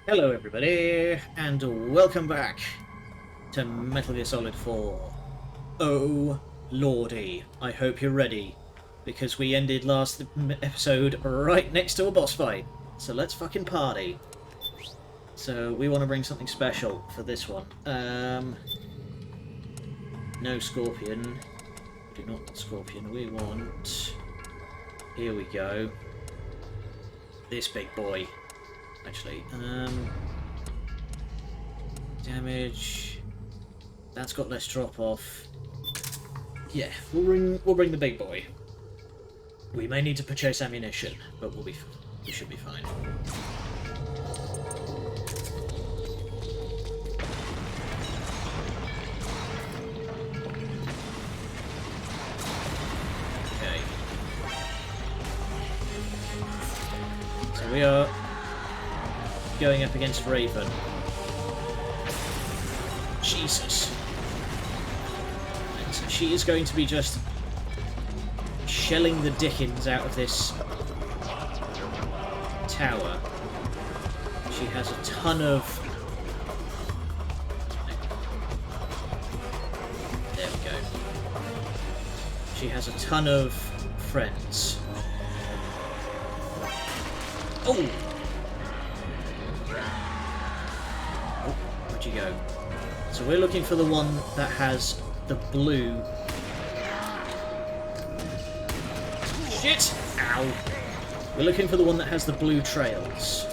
Hello everybody, and welcome back to Metal Gear Solid 4. Oh lordy, I hope you're ready, because we ended last episode right next to a boss fight. So let's fucking party. So we want to bring something special for this one. No Scorpion. Do not want Scorpion. We want... Here we go. This big boy. Actually, damage. That's got less drop off. Yeah, we'll bring the big boy. We may need to purchase ammunition, but we should be fine. Okay. So we are going up against Raven. Jesus. And so she is going to be just shelling the dickens out of this tower. She has a ton of... There we go. She has a ton of friends. Oh! Where'd you go? So we're looking for the one that has the blue... Shit! Ow! We're looking for the one that has the blue trails.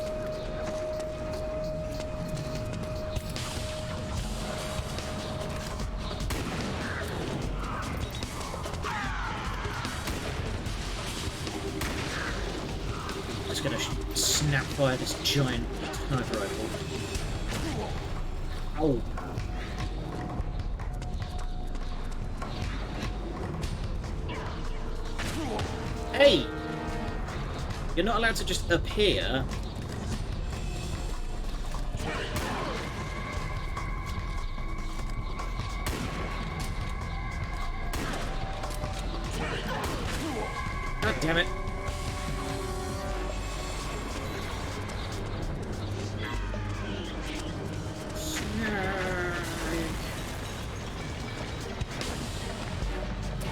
Just gonna snap fire this giant sniper rifle. Oh! Hey! You're not allowed to just appear. God damn it.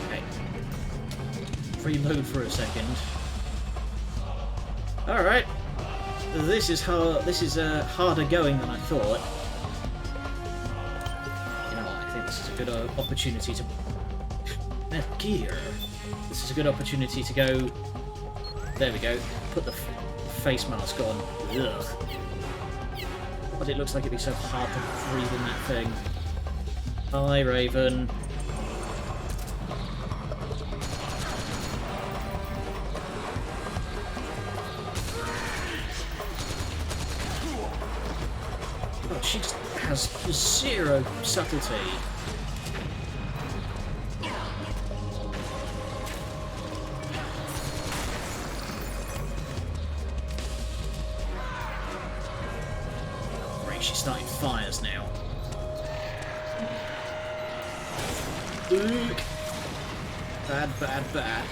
Okay. Reload for a second. Alright. This is hard. This is harder going than I thought. You know what? I think this is a good opportunity to... Metal Gear. This is a good opportunity to go... There we go. Put the face mask on. Ugh. But it looks like it'd be so hard to breathe in that thing. Hi, Raven. Oh, she just has zero subtlety. Great, she's starting fires now. Ooh. Bad, bad, bad.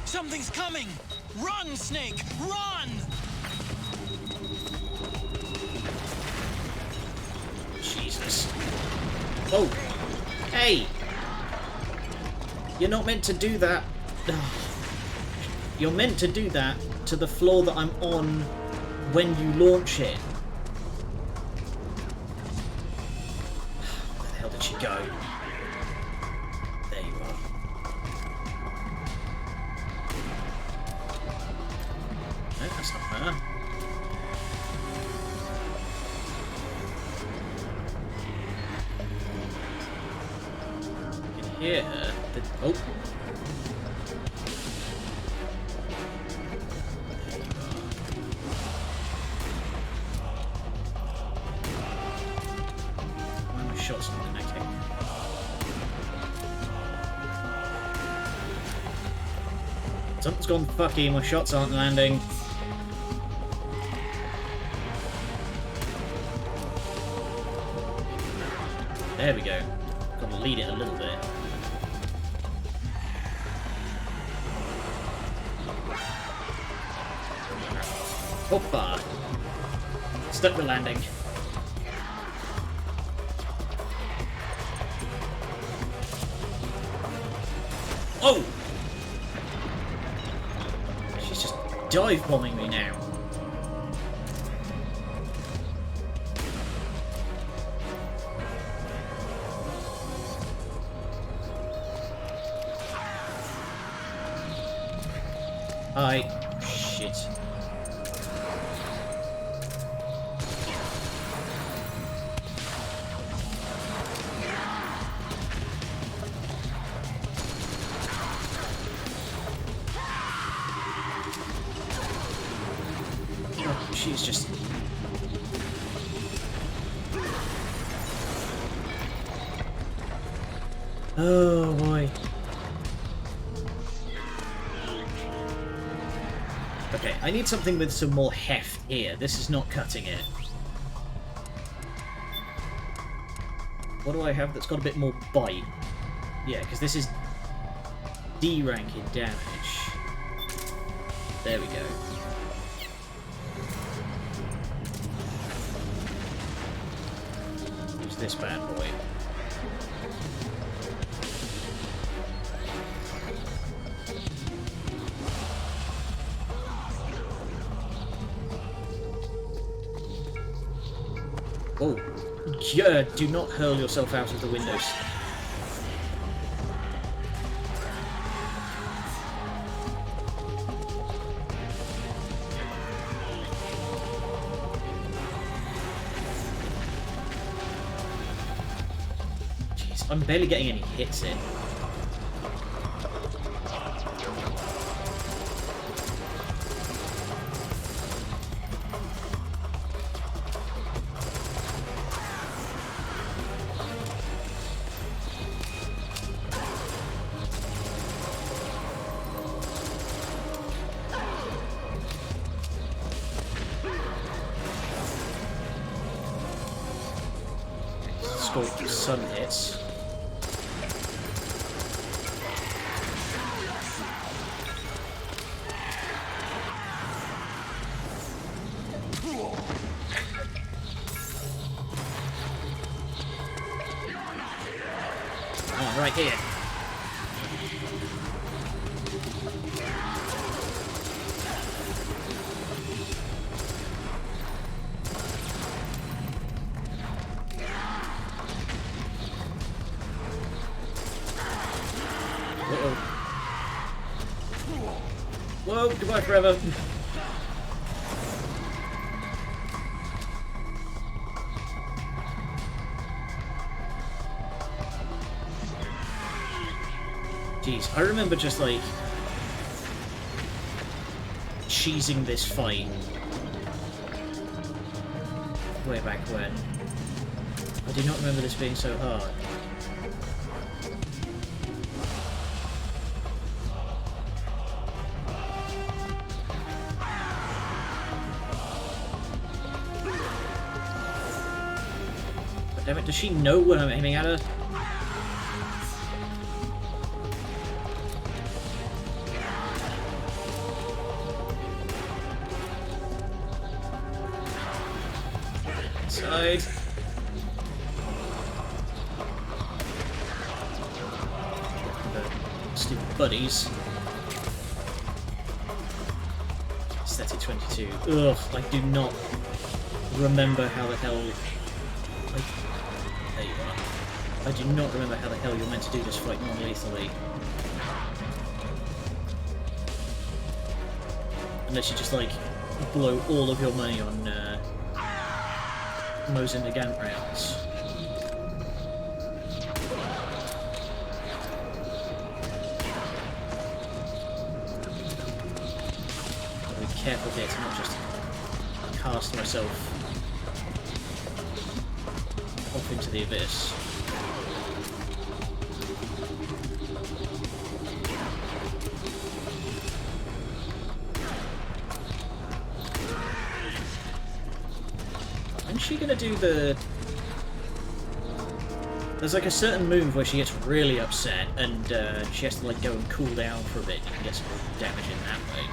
Something's coming! Run, Snake! Run! Jesus. Oh! Hey! You're not meant to do that. You're meant to do that to the floor that I'm on when you launch it. Where the hell did she go? There you are. No, that's not her. You can hear her. Oh. Why are my shots not connecting? Something's gone fucky, my shots aren't landing. There we go. Gotta lead it a little bit. Hoppa! Stuck the landing. Oh! She's just dive bombing me now. Hi. Shit. Oh, she's just... Oh boy. Okay, I need something with some more heft here. This is not cutting it. What do I have that's got a bit more bite? Yeah, because this is D rank in damage. There we go. Who's this bad boy? Oh, yeah, do not hurl yourself out of the windows. Jeez, I'm barely getting any hits in. Scored some hits. Oh, right here. Uh-oh. Whoa, goodbye forever. Jeez, I remember just like cheesing this fight way back when. I do not remember this being so hard. But damn it, does she know when I'm aiming at her? Side. The stupid buddies. Aesthetic 22. Ugh, I do not remember how the hell... There you are. I do not remember how the hell you're meant to do this fight non-lethally. Unless you just, like, blow all of your money on, Mosin Gant rounds. Gotta be careful here to not just cast myself off into the abyss. Is she gonna do the... There's like a certain move where she gets really upset and she has to like go and cool down for a bit. You can get some damage in that way.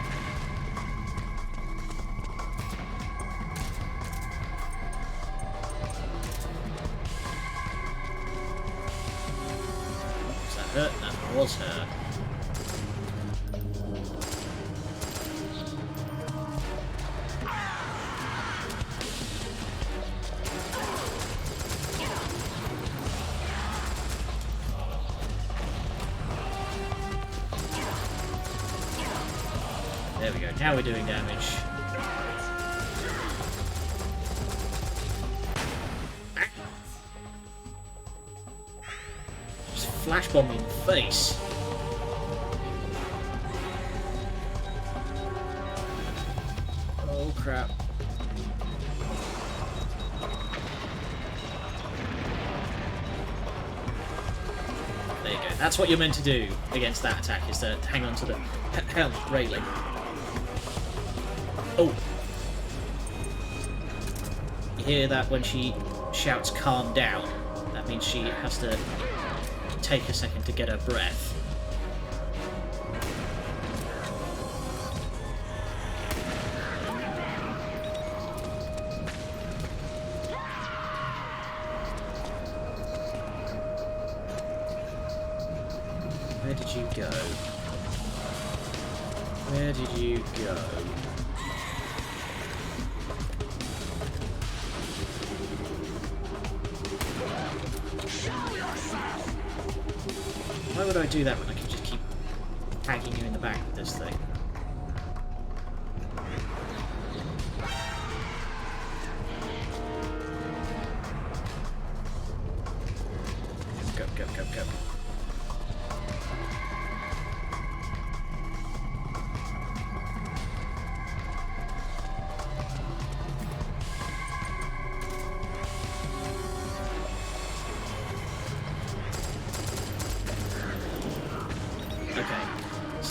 her. That was her. There we go. Now we're doing damage. Just flash bomb me in the face. Oh crap. There you go. That's what you're meant to do against that attack, is to hang on to the railing. Oh! You hear that when she shouts calm down? That means she has to take a second to get her breath. Where did you go? Where did you go? Why would I do that when I can just keep tagging you in the back with this thing? Go, go, go, go.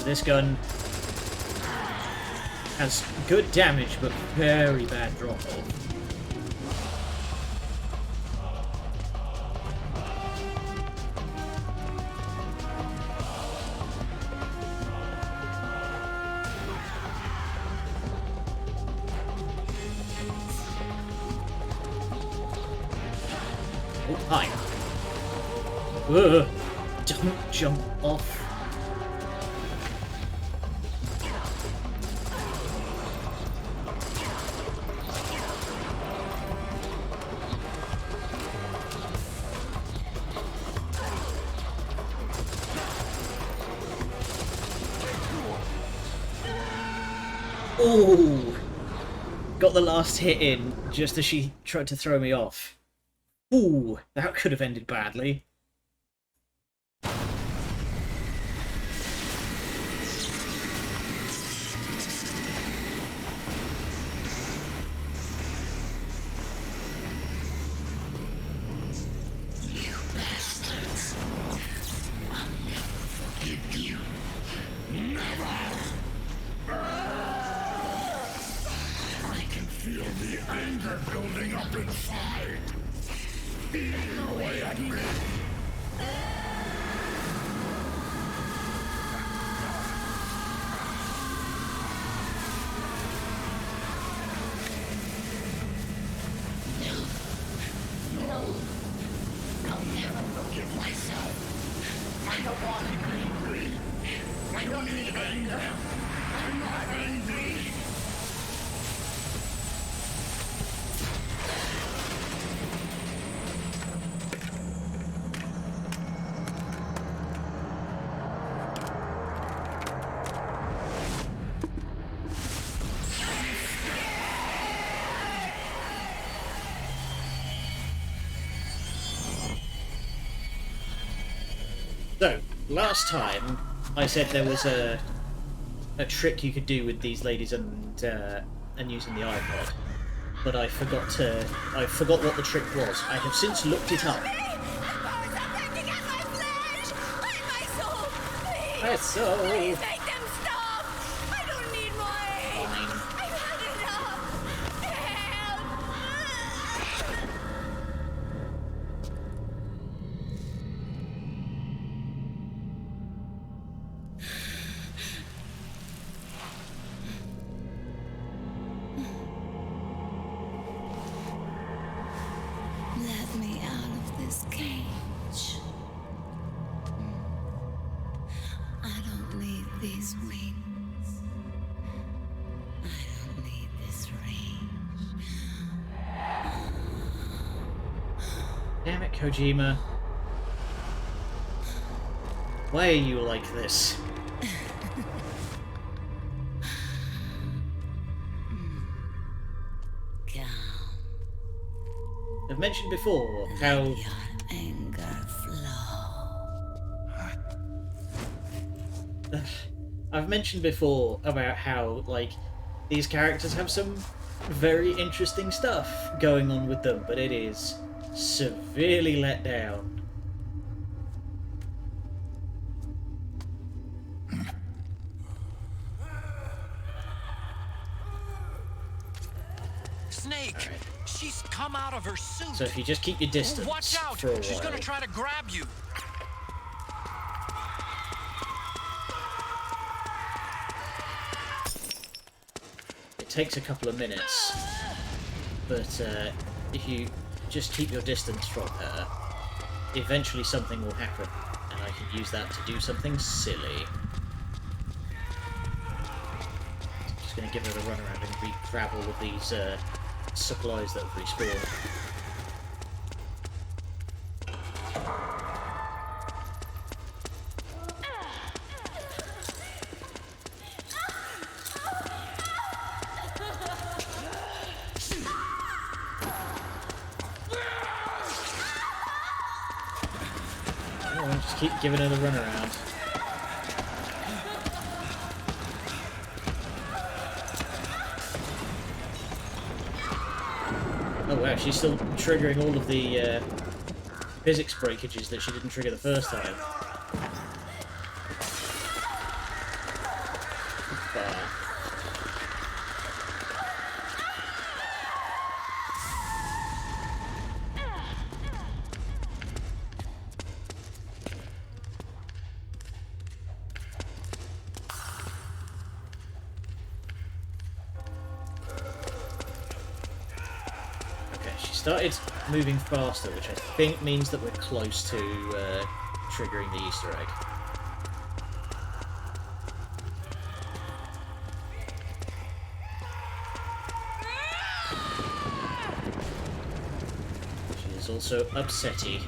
This gun has good damage, but very bad drop-off. Oh, hi. Ugh. Don't jump off. Ooh! Got the last hit in just as she tried to throw me off. Ooh, that could have ended badly. You bastards. I'll never forgive you. Never! I can feel the anger building up inside. Eating away at me. No. I'll never forgive myself. I don't want to be angry. I don't need anger. I'm not angry. So, last time I said there was a trick you could do with these ladies and using the iPod, but I forgot what the trick was. I have since looked it up. My soul. Please make them stop! I don't need more aid! I've had enough! Help! Let me out of this cage. these wings. I don't need this range. Damn it, Kojima. Why are you like this? I've mentioned before how Your anger flow. I've mentioned before about how, like, these characters have some very interesting stuff going on with them, but it is severely let down. Snake! She's come out of her suit! So if you just keep your distance Watch out! for a She's while. gonna try to grab you! It takes a couple of minutes, but if you just keep your distance from her, eventually something will happen, and I can use that to do something silly. I'm just going to give her a run around and re-grab all of these supplies that have respawned. Just keep giving her the runaround. Oh wow, she's still triggering all of the physics breakages that she didn't trigger the first time. Started moving faster, which I think means that we're close to triggering the Easter egg. She is also upsetty.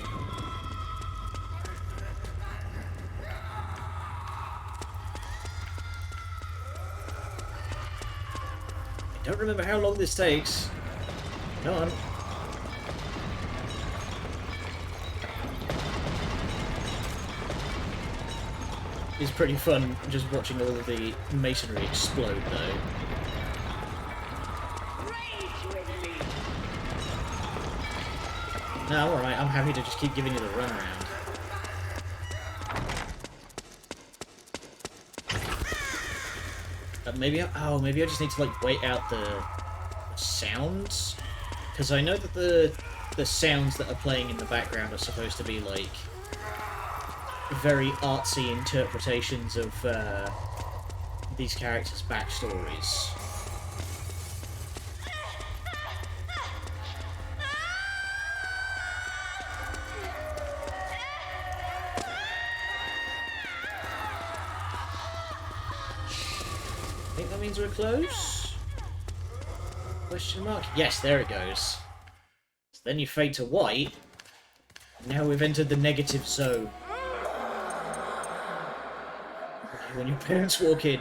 I don't remember how long this takes. Come on. It's pretty fun just watching all of the masonry explode, though. No, I'm alright. I'm happy to just keep giving you the runaround. Maybe I just need to like wait out the sounds, because I know that the sounds that are playing in the background are supposed to be like very artsy interpretations of these characters' backstories. I think that means we're close? Question mark? Yes, there it goes. So then you fade to white. Now we've entered the negative zone. When your parents walk in,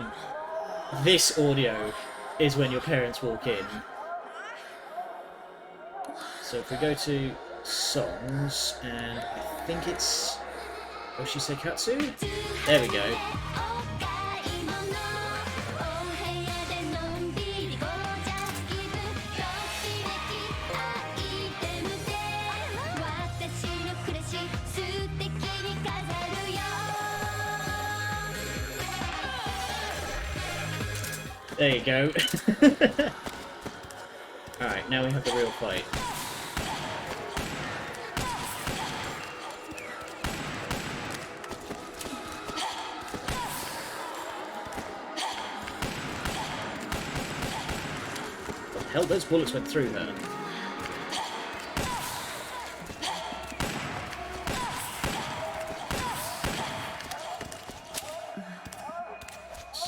this audio is when your parents walk in. So if we go to songs, and I think it's Oshisekatsu? There we go. There you go. Alright, now we have the real fight. What the hell, those bullets went through her.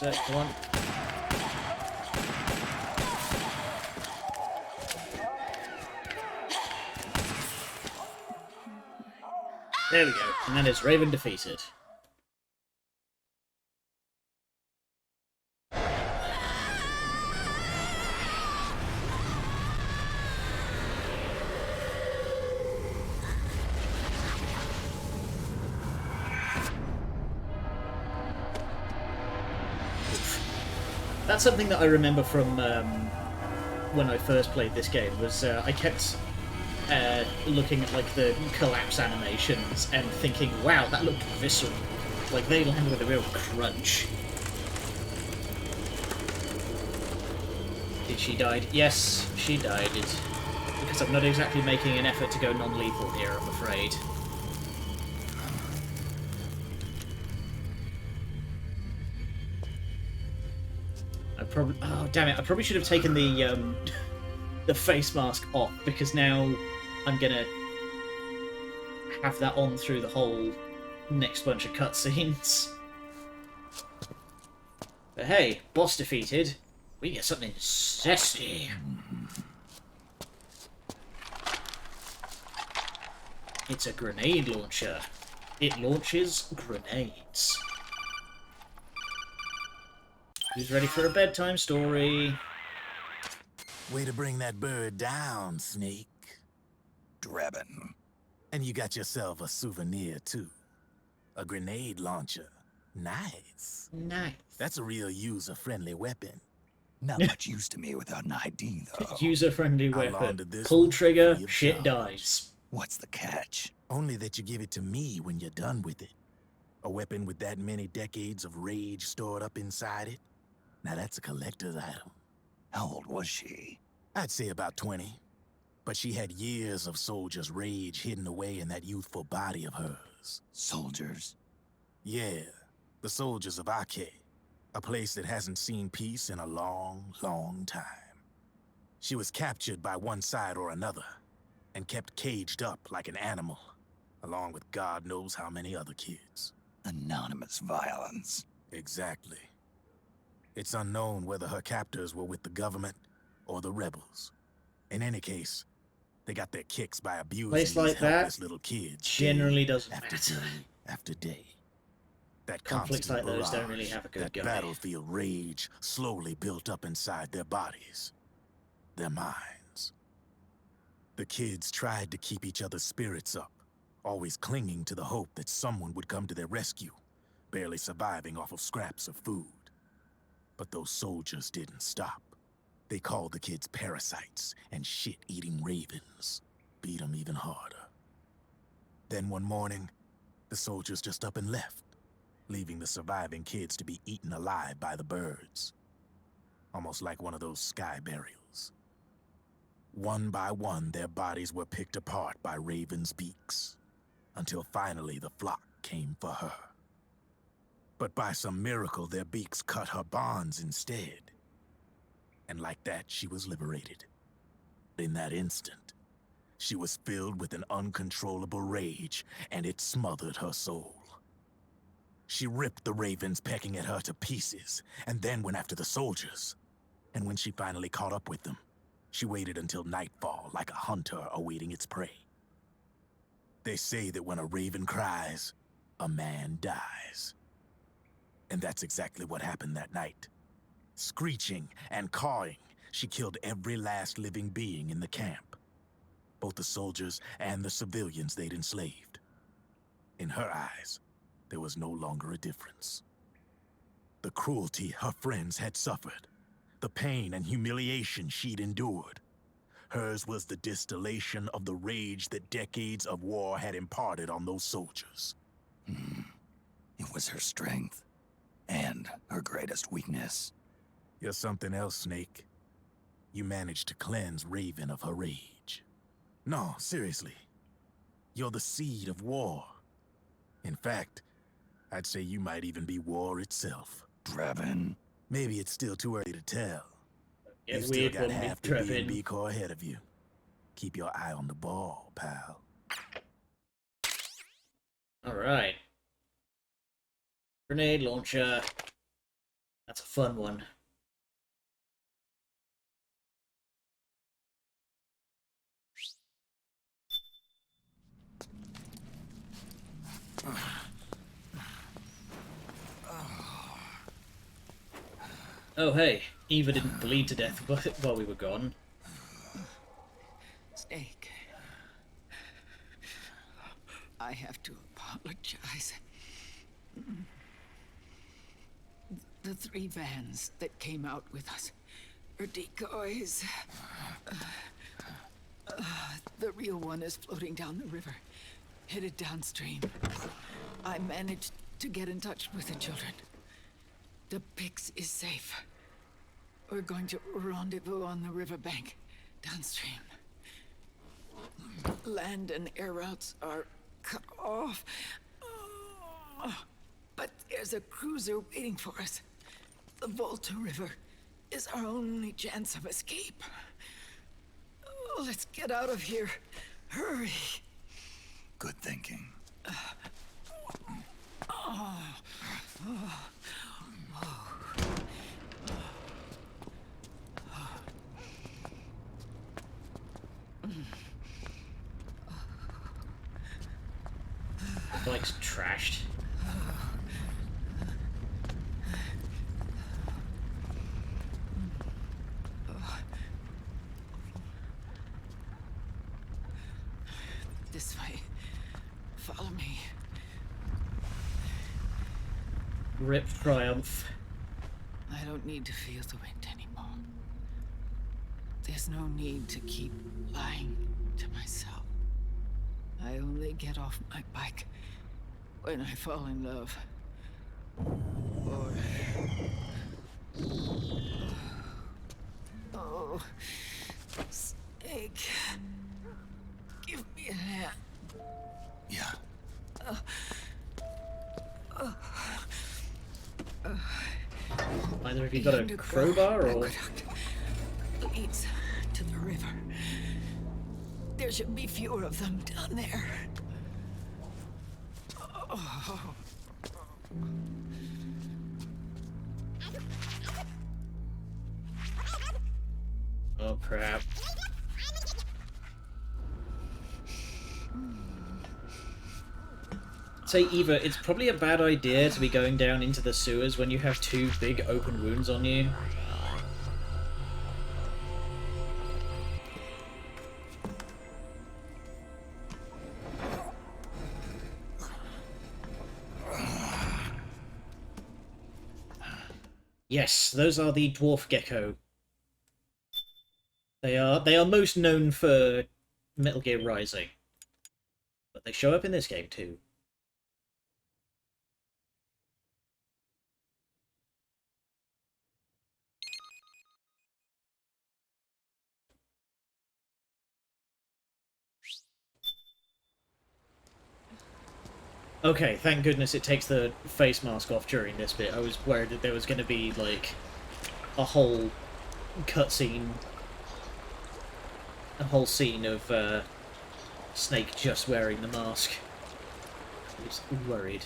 Come on. There we go. And that is Raven defeated. That's something that I remember from when I first played this game, was I kept looking at like the collapse animations and thinking, wow, that looked visceral. Like they land with a real crunch. Did she die? Yes, she died. Because I'm not exactly making an effort to go non-lethal here, I'm afraid. Oh damn it! I probably should have taken the the face mask off, because now I'm gonna have that on through the whole next bunch of cutscenes. But hey, boss defeated. We get something zesty. It's a grenade launcher. It launches grenades. Who's ready for a bedtime story? Way to bring that bird down, Snake. Drebin. And you got yourself a souvenir, too. A grenade launcher. Nice. Nice. That's a real user-friendly weapon. Not much use to me without an ID, though. User-friendly How long weapon. did this Pull one trigger, free of shit charge? dies. What's the catch? Only that you give it to me when you're done with it. A weapon with that many decades of rage stored up inside it? Now that's a collector's item. How old was she? I'd say about 20. But she had years of soldiers' rage hidden away in that youthful body of hers. Soldiers? Yeah, the soldiers of Ake. A place that hasn't seen peace in a long, long time. She was captured by one side or another, and kept caged up like an animal, along with God knows how many other kids. Anonymous violence. Exactly. It's unknown whether her captors were with the government or the rebels. In any case, they got their kicks by abusing Place these like that helpless little kids. generally day doesn't after matter. day after day. That Conflicts constant like those don't barrage, really have a good that guy. battlefield rage slowly built up inside their bodies, their minds. The kids tried to keep each other's spirits up, always clinging to the hope that someone would come to their rescue, barely surviving off of scraps of food. But those soldiers didn't stop. They called the kids parasites and shit-eating ravens, beat them even harder. Then one morning, the soldiers just up and left, leaving the surviving kids to be eaten alive by the birds. Almost like one of those sky burials. One by one, their bodies were picked apart by ravens' beaks, until finally the flock came for her. But by some miracle, their beaks cut her bonds instead. And like that, she was liberated. In that instant, she was filled with an uncontrollable rage, and it smothered her soul. She ripped the ravens pecking at her to pieces, and then went after the soldiers. And when she finally caught up with them, she waited until nightfall like a hunter awaiting its prey. They say that when a raven cries, a man dies. And that's exactly what happened that night. Screeching and cawing, she killed every last living being in the camp. Both the soldiers and the civilians they'd enslaved. In her eyes, there was no longer a difference. The cruelty her friends had suffered, the pain and humiliation she'd endured. Hers was the distillation of the rage that decades of war had imparted on those soldiers. It was her strength. And her greatest weakness. You're something else, Snake. You managed to cleanse Raven of her rage. No, seriously. You're the seed of war. In fact, I'd say you might even be war itself. Drebin. Maybe it's still too early to tell. Get You still weird got one half with the B&B Trevin. core ahead of you. Keep your eye on the ball, pal. Alright. Grenade launcher. That's a fun one. Oh hey, Eva didn't bleed to death while we were gone. Snake. I have to apologize. The 3 vans that came out with us are decoys. The real one is floating down the river, headed downstream. I managed to get in touch with the children. The Pix is safe. We're going to rendezvous on the riverbank, downstream. Land and air routes are cut off. But there's a cruiser waiting for us. The Volta River is our only chance of escape. Let's get out of here. Hurry. Good thinking. The bike's trashed. This way. Follow me. Rip Triumph. I don't need to feel the wind anymore. There's no need to keep lying to myself. I only get off my bike when I fall in love. Or... Oh, Snake. Give me a hand. Yeah. Either of you got a crowbar or... Aqueduct leads to the river. There should be fewer of them down there. Oh. Oh crap. Say, Eva, it's probably a bad idea to be going down into the sewers when you have 2 big open wounds on you. Yes, those are the dwarf gecko. They are most known for Metal Gear Rising, but they show up in this game too. Okay, thank goodness it takes the face mask off during this bit. I was worried that there was going to be, like, a whole cutscene, a whole scene of Snake just wearing the mask. I was worried.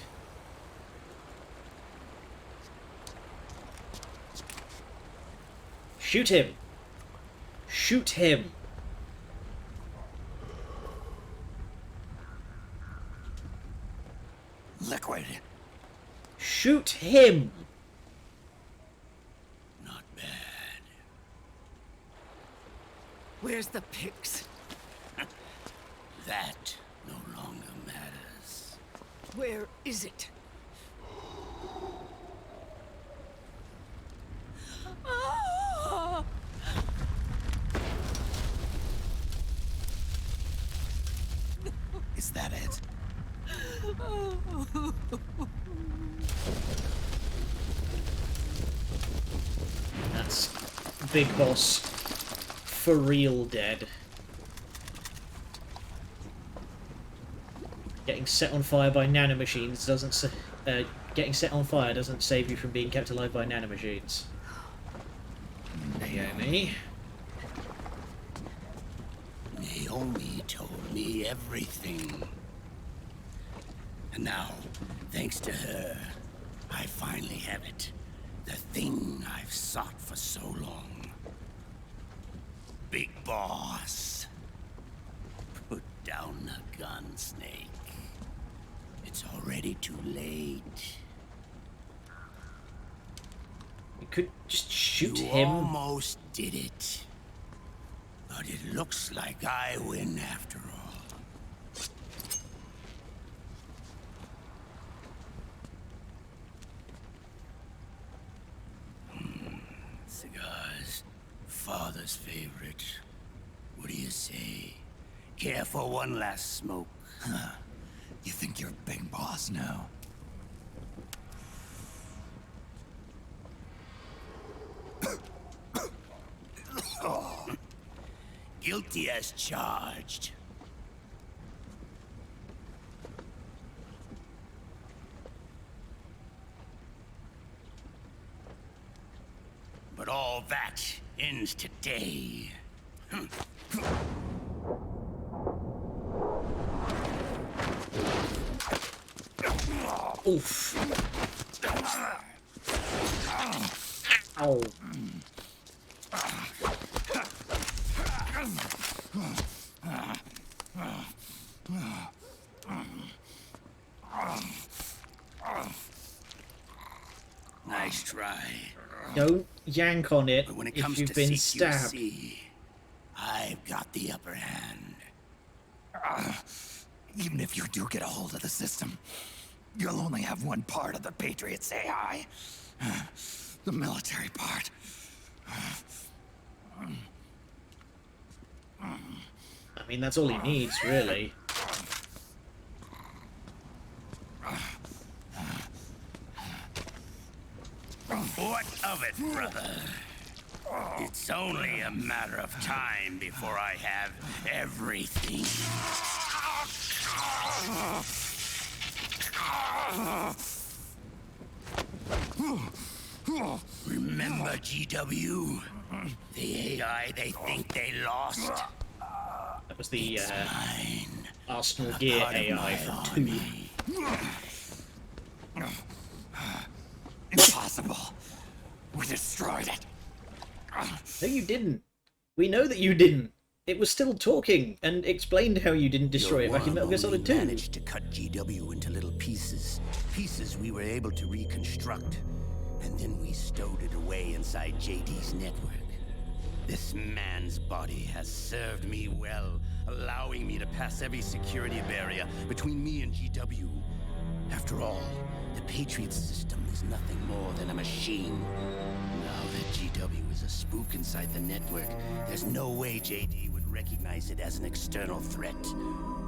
Shoot him! Shoot him! Liquid. Shoot him! Not bad. Where's the Pix? That no longer matters. Where is it? Ah! Is that it? That's Big Boss for real dead. Getting set on fire by nanomachines doesn't getting set on fire doesn't save you from being kept alive by nanomachines. Naomi. Naomi told me everything. And now, thanks to her, I finally have it. The thing I've sought for so long. Big Boss. Put down the gun, Snake. It's already too late. You could just shoot You him. almost did it. But it looks like I win after all. Cigars. Father's favorite. What do you say? Care for one last smoke? Huh. You think you're Big Boss now? Guilty as charged. But all that ends today. Oof. Ow. Nice try. Don't yank on it But when it if comes you've to been CQC, stabbed. I've got the upper hand. Even if you do get a hold of the system, you'll only have one part of the Patriots AI. The military part. I mean, that's all he needs, really. What of it, brother? It's only a matter of time before I have everything. Remember GW? The AI they think they lost? That was the Mine. Arsenal Gear Part of AI my from 2. army. Impossible. We destroyed it. No, you didn't. We know that you didn't. It was still talking and explained how you didn't destroy it back in Metal Gear Solid 2. Managed to cut GW into little pieces. Pieces we were able to reconstruct. And then we stowed it away inside JD's network. This man's body has served me well, allowing me to pass every security barrier between me and GW. After all, the Patriots system is nothing more than a machine. Now that GW is a spook inside the network, there's no way JD would recognize it as an external threat.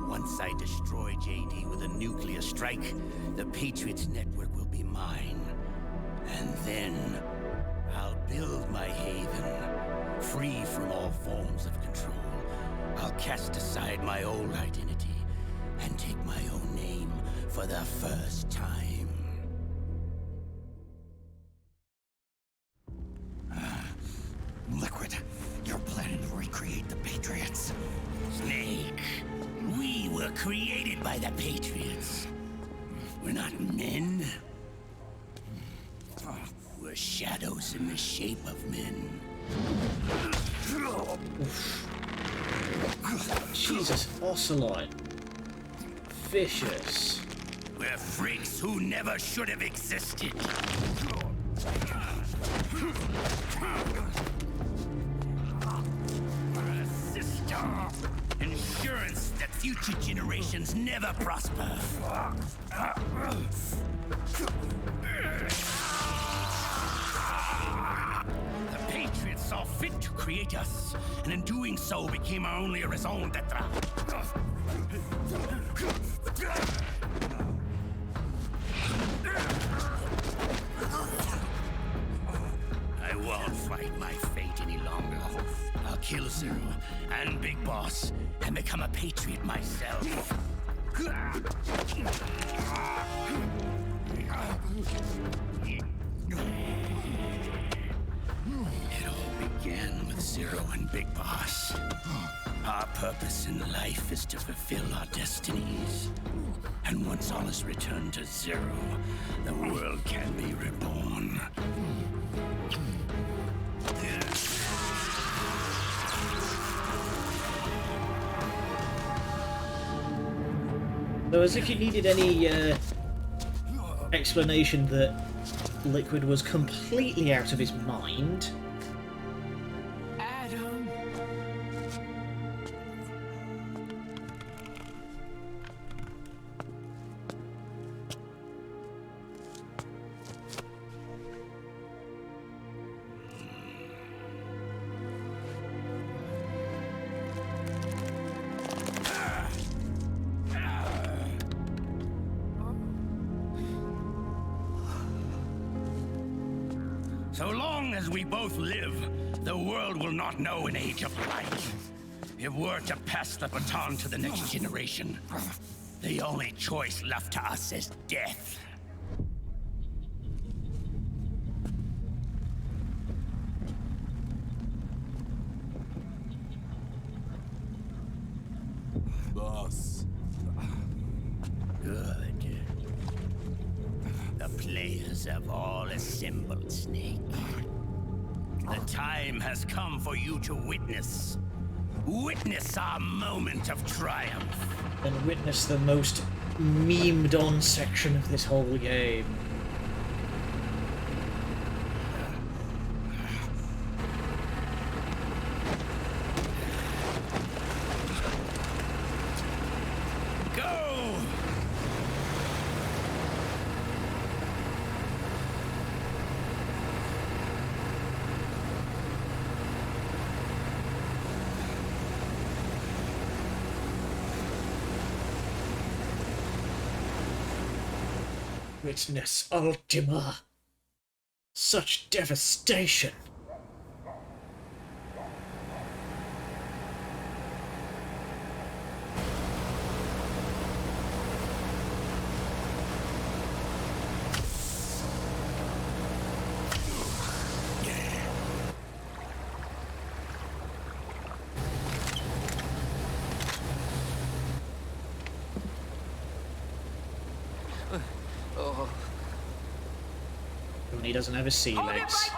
Once I destroy JD with a nuclear strike, the Patriots network will be mine. And then I'll build my haven, free from all forms of control. I'll cast aside my old identity and take my own name for the first time. Liquid, you're planning to recreate the Patriots. Snake, we were created by the Patriots. We're not men. We're shadows in the shape of men. Jesus, Ocelot. Vicious. We're freaks who never should have existed. We're a system. Insurance that future generations never prosper. The Patriots saw fit to create us, and in doing so became our only raison d'etre. I won't fight my fate any longer. I'll kill Zero and Big Boss and become a Patriot myself. It all began with Zero and Big Boss. Our purpose in life is to fulfill our destinies. And once all is returned to Zero, the world can be reborn. So as if you needed any explanation that Liquid was completely out of his mind. Adam. So long as we both live, the world will not know an age of light. If we're to pass the baton to the next generation, the only choice left to us is death. Boss. Good. The players have all assembled, Snake. The time has come for you to witness. Witness our moment of triumph. And witness the most memed on section of this whole game. Go! Witness Ultima. Such devastation. When he doesn't have his sea legs.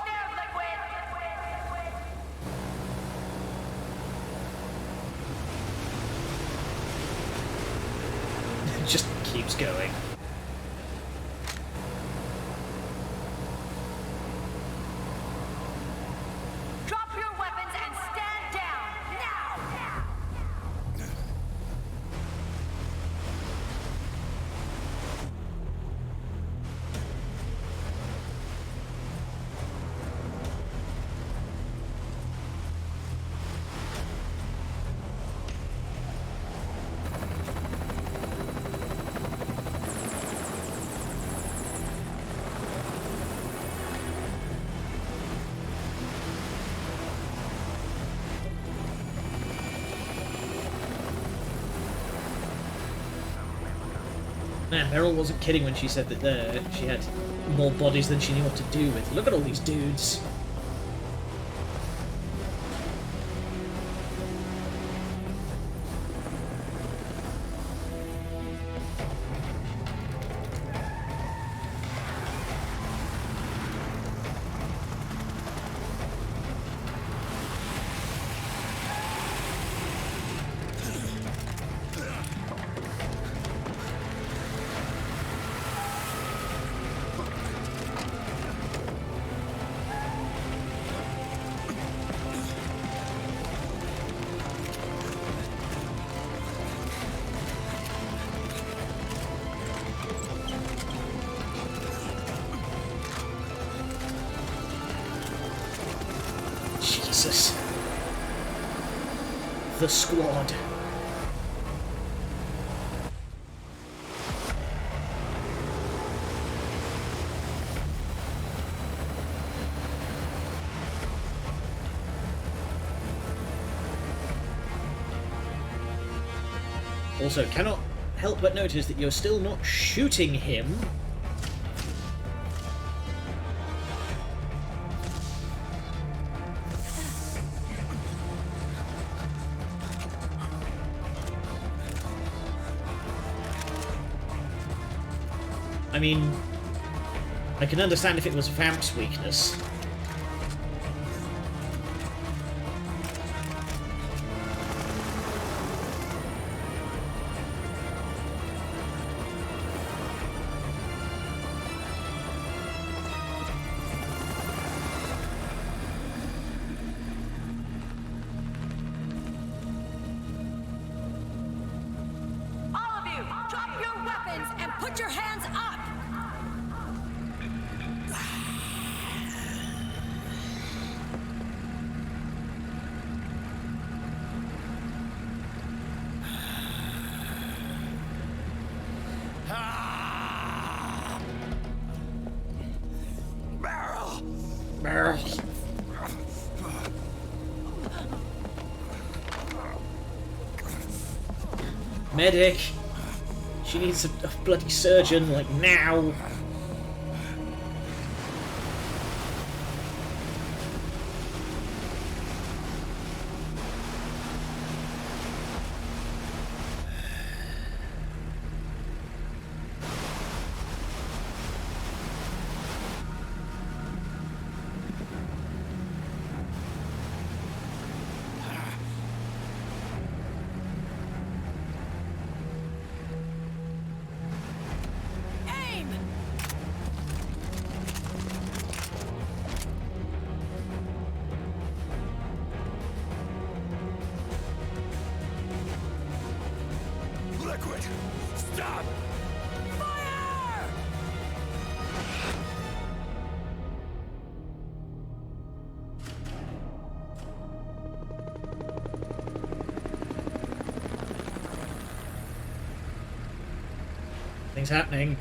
Just keeps going. Drop your weapons and stand down now. Man, Meryl wasn't kidding when she said that she had more bodies than she knew what to do with. Look at all these dudes. Jesus. The squad. Also, cannot help but notice that you're still not shooting him. I mean, I can understand if it was Vamp's weakness. Put your hands up! Barrel. Medic! She needs a bloody surgeon, like, now! Aim! Liquid! Stop! Fire! Things happening.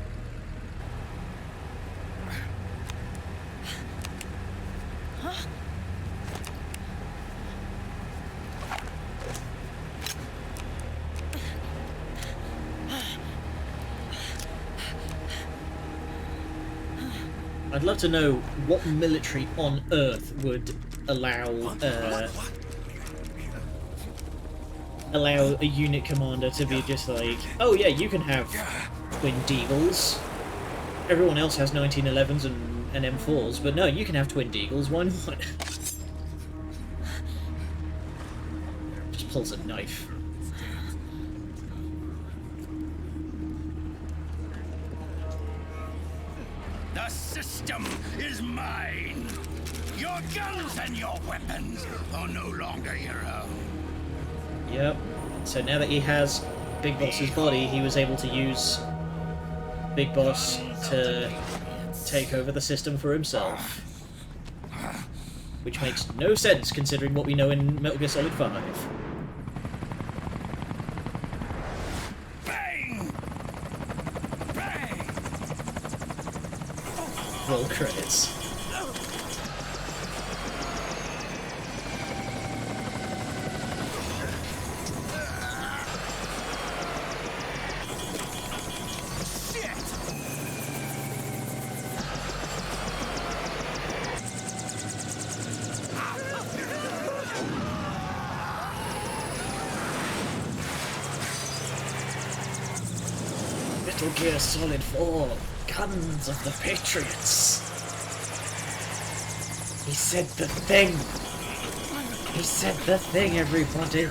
I'd love to know what military on Earth would allow a unit commander to be just like, oh yeah, you can have twin Deagles. Everyone else has 1911s and M4s, but no, you can have twin Deagles. Why not? Just pulls a knife. The system is mine! Your guns and your weapons are no longer your own. Yep. So now that he has Big Boss's body, he was able to use Big Boss to take over the system for himself. Which makes no sense considering what we know in Metal Gear Solid 5. Bang! Bang! Roll credits. Metal Gear Solid 4, Guns of the Patriots. He said the thing. He said the thing, everybody.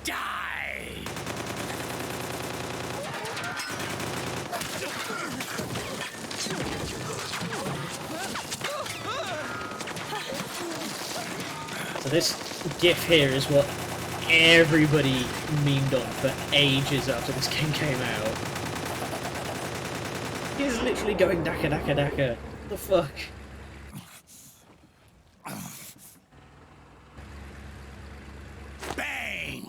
Die! So this GIF here is what everybody memed on for ages after this game came out. He's literally going daka daka daka. What the fuck? Bang!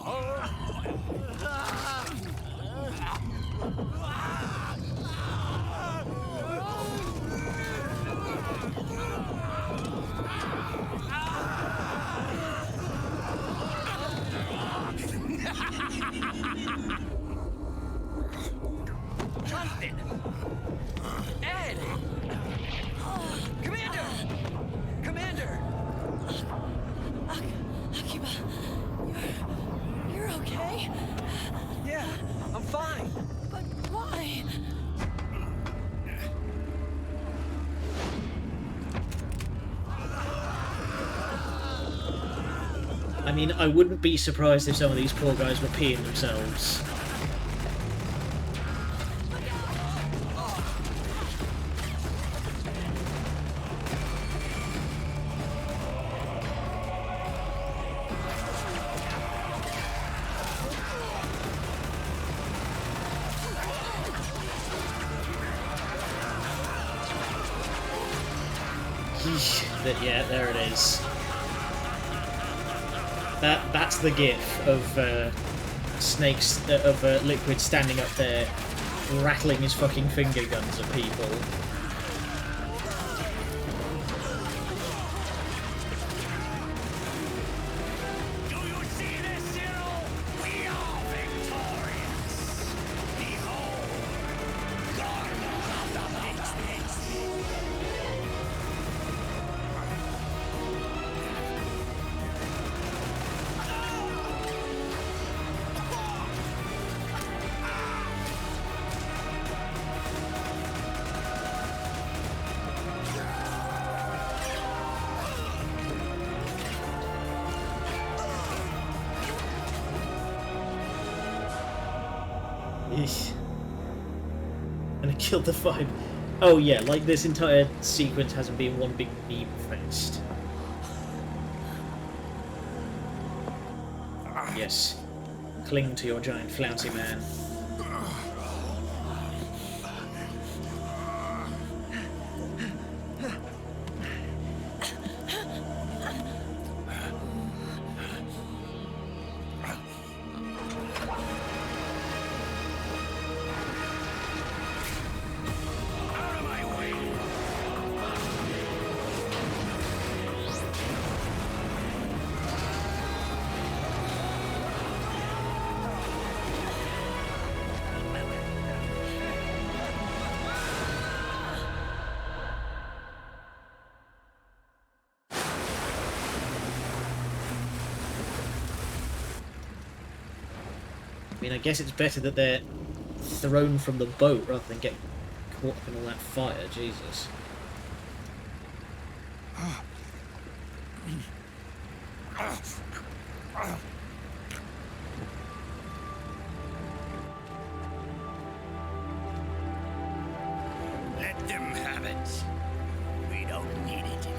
Jonathan! Ed! Commander! Commander! Akiba, you're okay? Yeah, I'm fine. But why? I mean, I wouldn't be surprised if some of these poor guys were peeing themselves. Yeah, there it is. That's the gif of Snake's of Liquid standing up there, rattling his fucking finger guns at people. Do you see this, Cyril? We are victorious. Behold, Garden of the Patriots. Eesh. And it killed the vibe. Oh yeah, like this entire sequence hasn't been one big meme fest. Yes. Cling to your giant flouncy man. I mean, I guess it's better that they're thrown from the boat rather than get caught up in all that fire. Jesus. Let them have it. We don't need it anymore.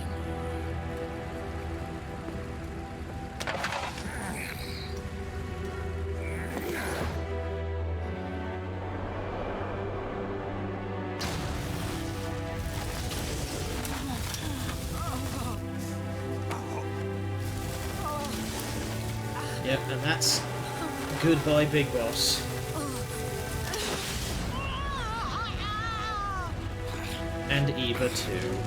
Yep, and that's goodbye, Big Boss. And Eva too.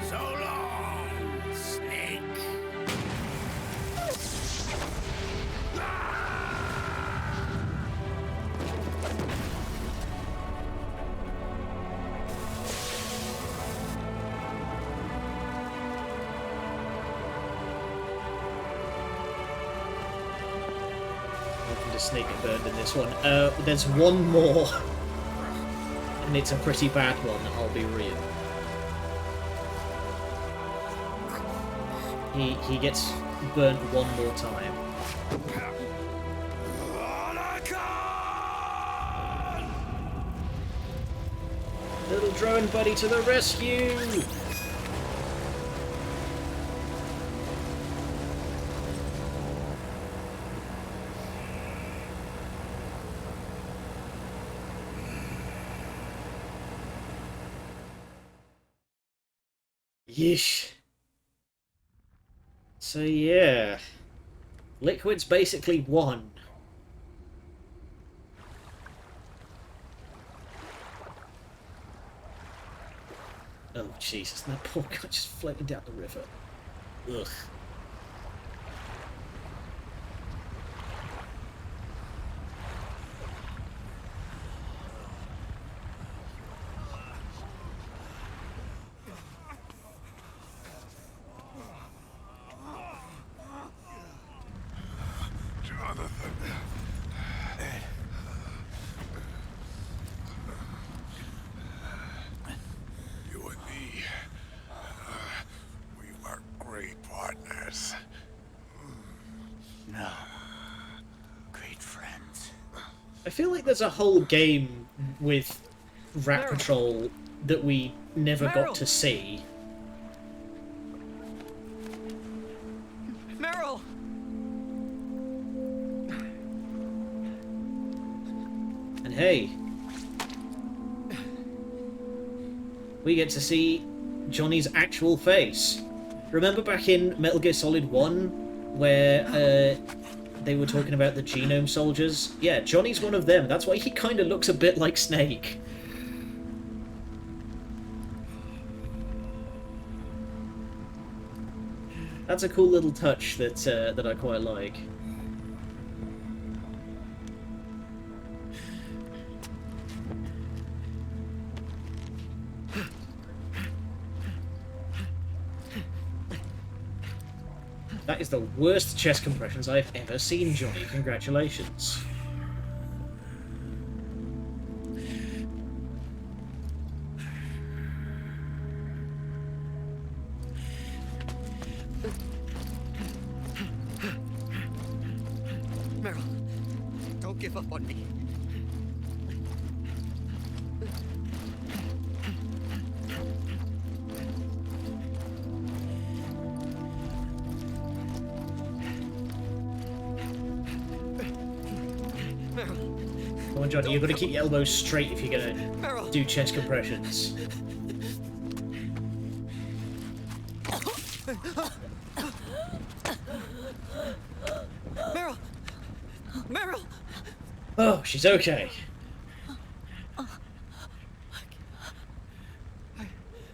So long, Snake. Welcome to Snake and Burned in this one. There's one more. And it's a pretty bad one, I'll be real. He gets burnt one more time. Little drone buddy to the rescue! Yeesh. So yeah, Liquid's basically won. Oh Jesus, that poor guy just floating down the river. Ugh. I feel like there's a whole game with Rat Meryl. Patrol that we never Meryl. got to see. Meryl! And hey, we get to see Johnny's actual face. Remember back in Metal Gear Solid 1 where they were talking about the genome soldiers? Yeah, Johnny's one of them. That's why he kind of looks a bit like Snake. That's a cool little touch that I quite like. That is the worst chest compressions I've ever seen, Johnny. Congratulations. Meryl, don't give up on me. Meryl, Come on, Johnny, you've got to keep your elbows straight if you're going to Meryl. do chest compressions. Meryl! Meryl! Oh, she's okay.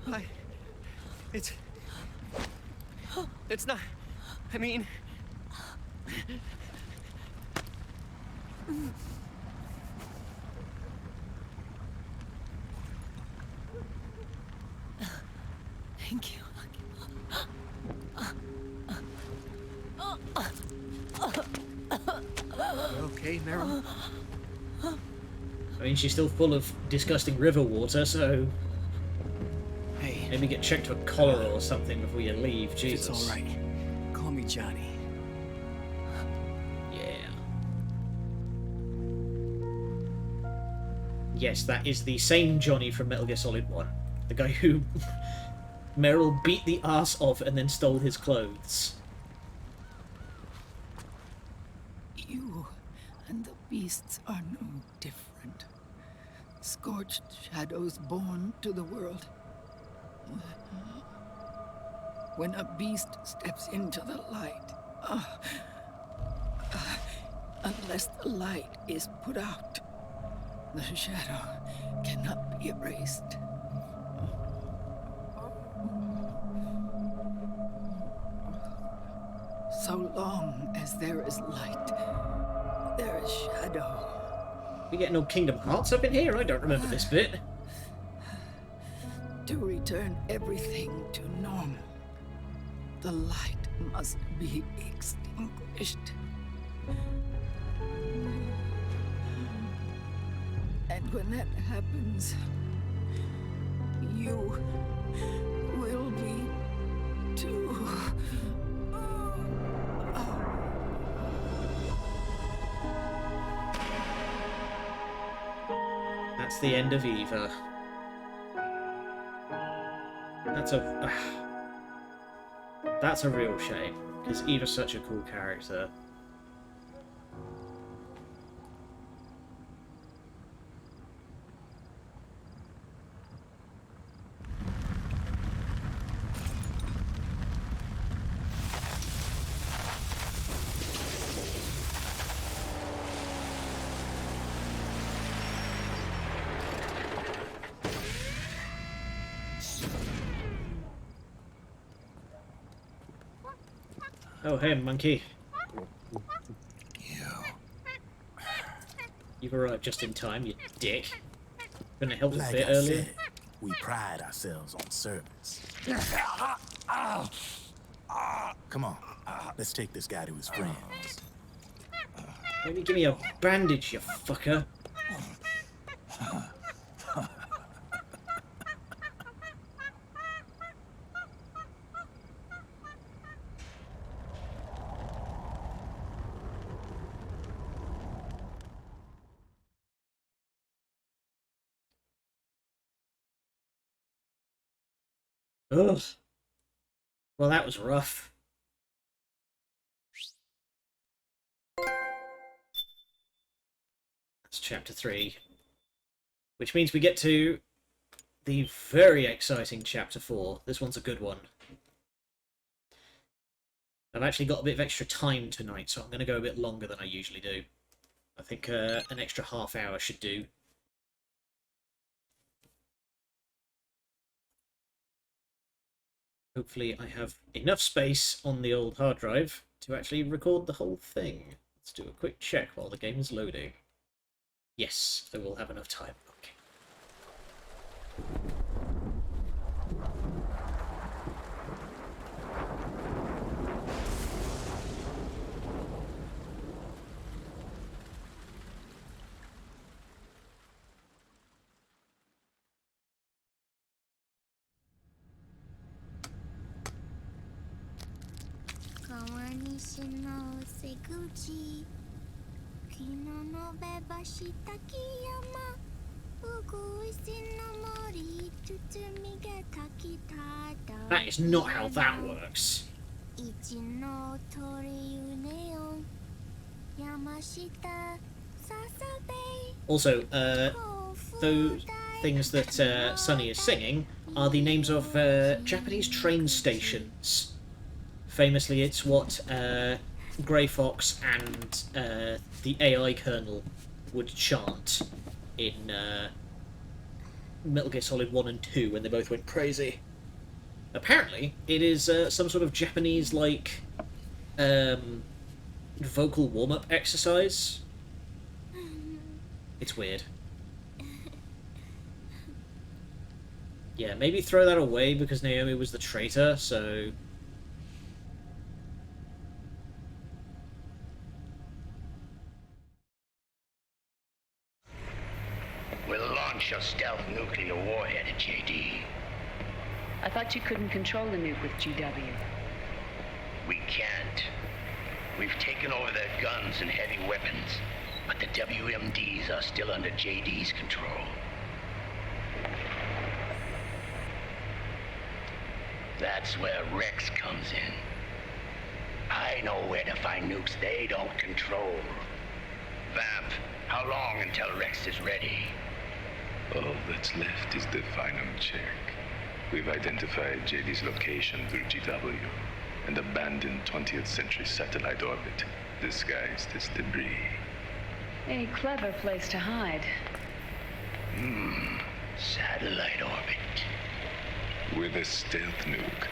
I... It's not... I mean... Thank you. You okay, Meryl? I mean, she's still full of disgusting river water, so Hey, maybe get checked for cholera or something before you leave. if Jesus. it's all right, call me Johnny. Yeah. Yes, that is the same Johnny from Metal Gear Solid 1. The guy who Meryl beat the ass off and then stole his clothes. You and the beasts are no different. Scorched shadows born to the world. When a beast steps into the light, unless the light is put out, the shadow cannot be erased. So long as there is light, there is shadow. We getting all Kingdom Hearts up in here? I don't remember this bit. To return everything to normal, the light must be extinguished. And when that happens, you will be too. That's the end of Eva. That's a real shame, because Eva's such a cool character. Oh, hey, monkey. You've arrived just in time, you dick. Couldn't have helped a Like bit I earlier. said, we pride ourselves on service. Come on, let's take this guy to his friends. Maybe give me a bandage, you fucker. Ugh. Well, that was rough. That's chapter 3. Which means we get to the very exciting chapter 4. This one's a good one. I've actually got a bit of extra time tonight, so I'm going to go a bit longer than I usually do. I think an extra half hour should do. Hopefully I have enough space on the old hard drive to actually record the whole thing. Let's do a quick check while the game is loading. Yes, I will have enough time. Okay. That is not how that works. Also, those things that Sunny is singing are the names of Japanese train stations. Famously, it's what Grey Fox and the AI Colonel would chant in Metal Gear Solid 1 and 2 when they both went crazy. Apparently, it is some sort of Japanese, like, vocal warm-up exercise. It's weird. Yeah, maybe throw that away because Naomi was the traitor, so... We'll launch a stealth nuclear warhead at JD. I thought you couldn't control the nuke with GW. We can't. We've taken over their guns and heavy weapons, but the WMDs are still under JD's control. That's where Rex comes in. I know where to find nukes they don't control. Vamp, how long until Rex is ready? All that's left is the final check. We've identified JD's location through GW, an abandoned 20th century satellite orbit, disguised as debris. A clever place to hide. Satellite orbit. With a stealth nuke,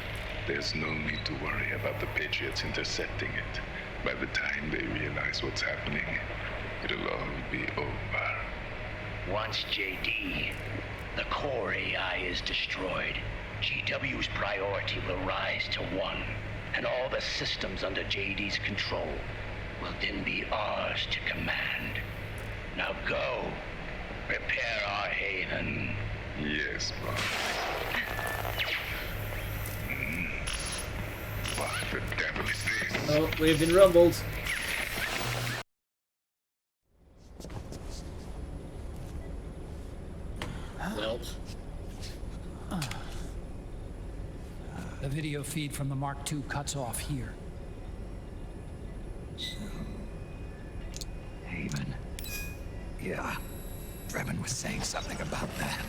there's no need to worry about the Patriots intercepting it. By the time they realize what's happening, it'll all be over. Once JD, the core AI, is destroyed, GW's priority will rise to 1, and all the systems under JD's control will then be ours to command. Now go, prepare our haven. Yes, boss. What the devil is this? Oh, we've been rumbled. Well. The video feed from the Mark II cuts off here. Haven. Yeah. Revan was saying something about that.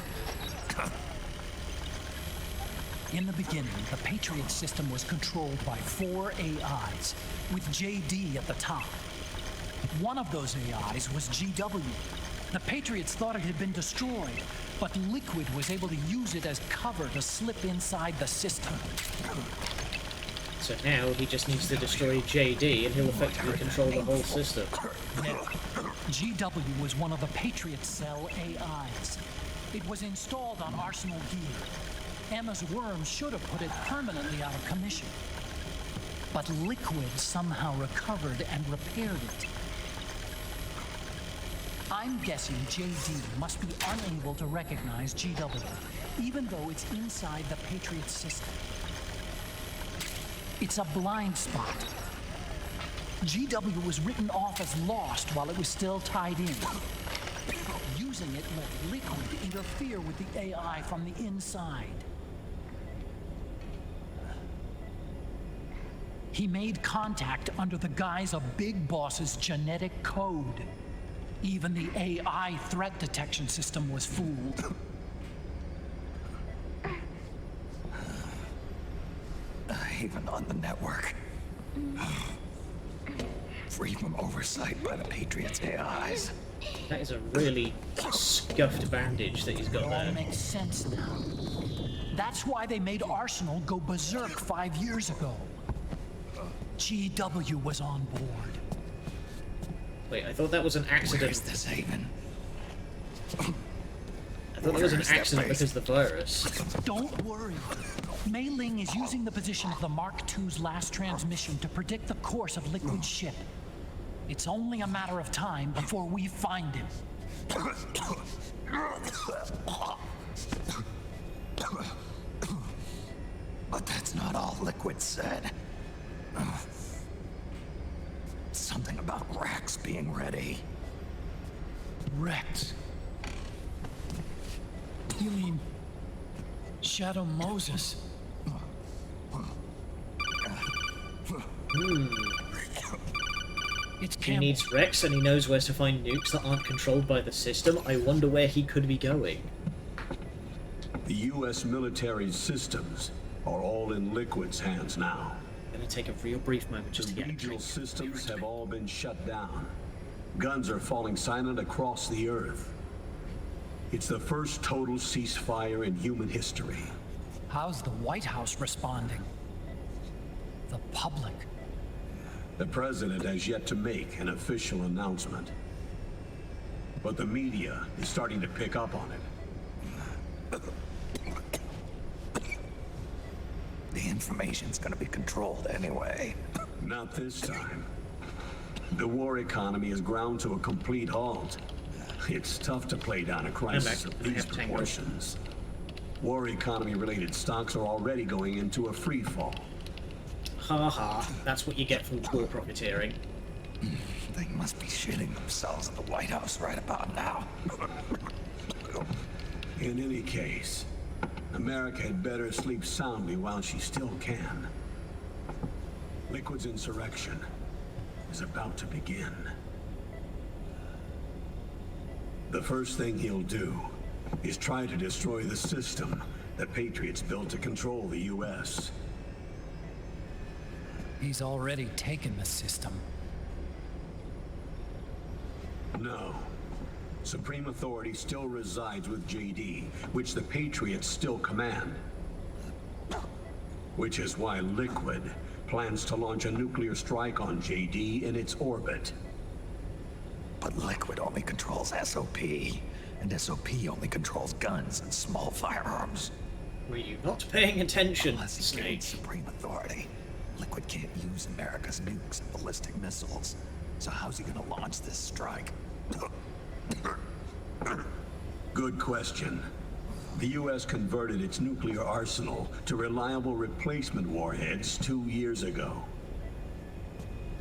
In the beginning, the Patriot system was controlled by 4 AIs, with JD at the top. One of those AIs was GW. The Patriots thought it had been destroyed, but Liquid was able to use it as cover to slip inside the system. So now he just needs to destroy JD and he'll effectively control the whole system. GW was one of the Patriot Cell AIs. It was installed on Arsenal gear. Emma's worm should have put it permanently out of commission. But Liquid somehow recovered and repaired it. I'm guessing JD must be unable to recognize GW, even though it's inside the Patriot system. It's a blind spot. GW was written off as lost while it was still tied in. Using it let Liquid interfere with the AI from the inside. He made contact under the guise of Big Boss's genetic code. Even the AI threat detection system was fooled. Even on the network. Free from oversight by the Patriots' AIs. That is a really scuffed bandage that he's got It all there. makes sense now. That's why they made Arsenal go berserk 5 years ago. GW was on board. Wait, I thought that was an accident. Where's this haven? I thought that was an accident because of the virus. Don't worry. Mei Ling is using the position of the Mark II's last transmission to predict the course of Liquid's ship. It's only a matter of time before we find him. But that's not all Liquid said. Something about Rex being ready. Rex? You mean Shadow Moses? It's He Campbell. needs Rex and he knows where to find nukes that aren't controlled by the system. I wonder where he could be going. The U.S. military's systems are all in Liquid's hands now. I'm gonna take a real brief moment just to The get a regional drink. systems have all been shut down. Guns are falling silent across the Earth. It's the first total ceasefire in human history. How's the White House responding? The public? The president has yet to make an official announcement. But the media is starting to pick up on it. The information's gonna be controlled anyway. Not this time. The war economy has ground to a complete halt. It's tough to play down a crisis of these proportions. War economy-related stocks are already going into a free fall. Ha ha, that's what you get from war profiteering. They must be shitting themselves at the White House right about now. In any case, America had better sleep soundly while she still can. Liquid's insurrection is about to begin. The first thing he'll do is try to destroy the system that Patriots built to control the U.S. He's already taken the system. No. Supreme authority still resides with JD, which the Patriots still command. Which is why Liquid plans to launch a nuclear strike on JD in its orbit. But Liquid only controls SOP, and SOP only controls guns and small firearms. Were you not paying attention, Unless he Snake? gains supreme authority, Liquid can't use America's nukes and ballistic missiles. So how's he gonna launch this strike? Good question. The U.S. converted its nuclear arsenal to reliable replacement warheads 2 years ago.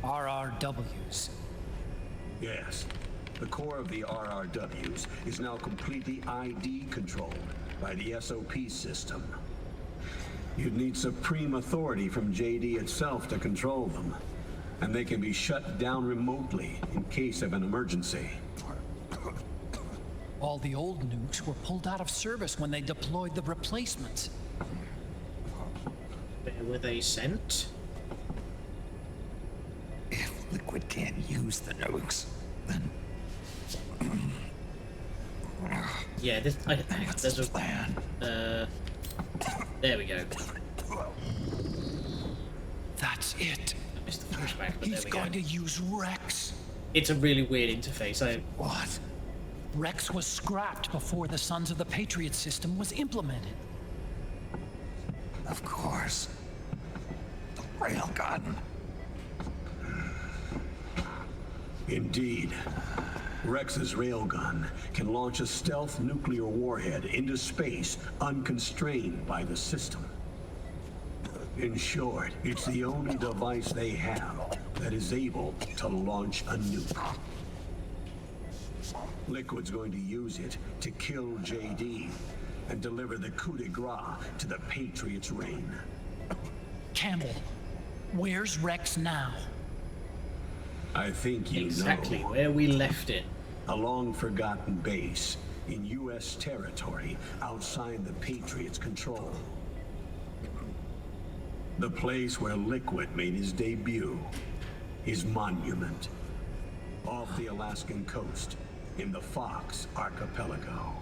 RRWs. Yes. The core of the RRWs is now completely ID controlled by the SOP system. You'd need supreme authority from JD itself to control them, and they can be shut down remotely in case of an emergency. All the old nukes were pulled out of service when they deployed the replacements. Where were they sent? If Liquid can't use the nukes, then... Yeah, this. What's There's his a plan? There we go. That's it. I missed the flashback, but He's there we going go. to use Rex. It's a really weird interface. What? Rex was scrapped before the Sons of the Patriot system was implemented. Of course. The railgun. Indeed. Rex's railgun can launch a stealth nuclear warhead into space unconstrained by the system. In short, it's the only device they have that is able to launch a nuke. Liquid's going to use it to kill JD and deliver the coup de grace to the Patriots' reign. Campbell, Where's Rex now? I think you Exactly know. where we left it. A long-forgotten base in U.S. territory outside the Patriots' control. The place where Liquid made his debut. His monument. Off the Alaskan coast, in the Fox Archipelago.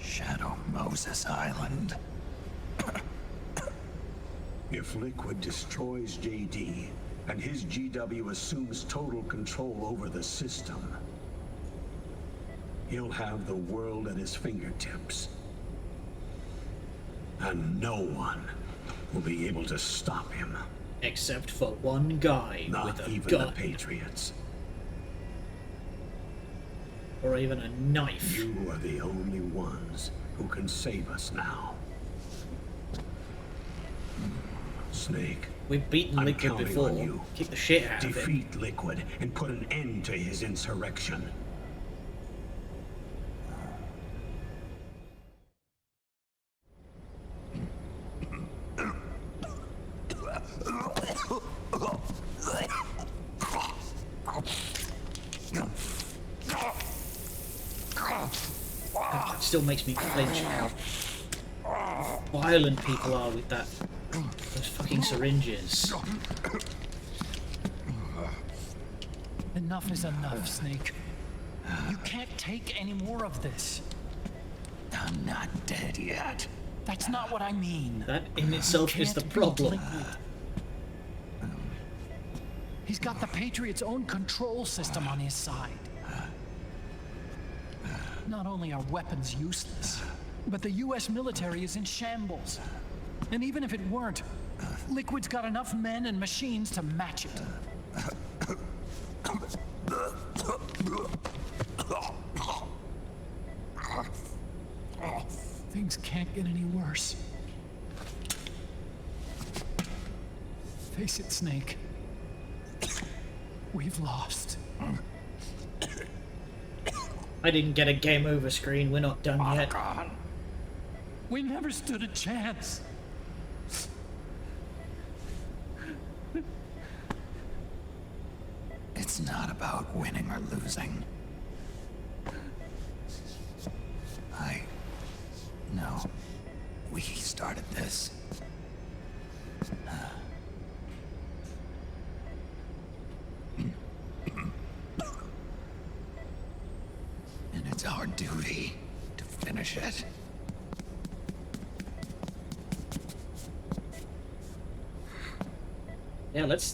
Shadow Moses Island. If Liquid destroys JD, and his GW assumes total control over the system, he'll have the world at his fingertips. And no one will be able to stop him. Except for one guy Not with a even gun. the Patriots. Or even a knife. You are the only ones who can save us now. Snake. We've beaten I'm Liquid counting before. on you. Kick the shit out of him. Defeat Liquid and put an end to his insurrection. It still makes me flinch how violent people are with those fucking syringes. Enough is enough, Snake. You can't take any more of this. I'm not dead yet. That's not what I mean. That in itself is the problem. He's got the Patriots' own control system on his side. Not only are weapons useless, but the US military is in shambles. And even if it weren't, Liquid's got enough men and machines to match it. Things can't get any worse. Face it, Snake. We've lost. I didn't get a game over screen. We're not done yet. We never stood a chance. It's not about winning or losing. No. We started this. And it's our duty to finish it. Yeah, let's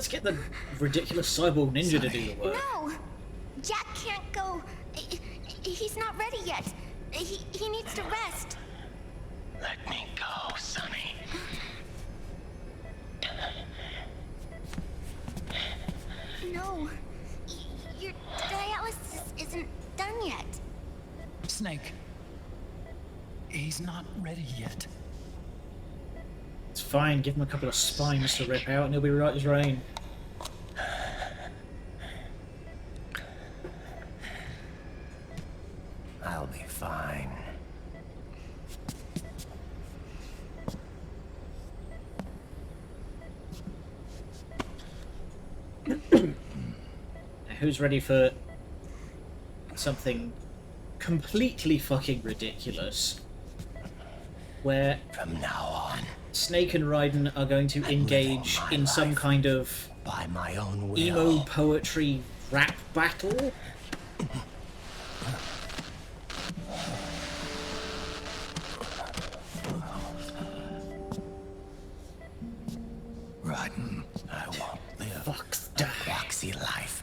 get the ridiculous cyborg ninja to do the work. No! Jack can't go. He's not ready yet. He needs to rest. Let me go, Sonny. No. Your dialysis isn't done yet. Snake. He's not ready yet. It's fine. Give him a couple of spines to rip out and he'll be right as rain. I'll be fine. Who's ready for something completely fucking ridiculous? Where from now on, Snake and Raiden are going to engage in some kind of by my own will. emo poetry rap battle? Raiden, I won't live Fuck's a proxy life.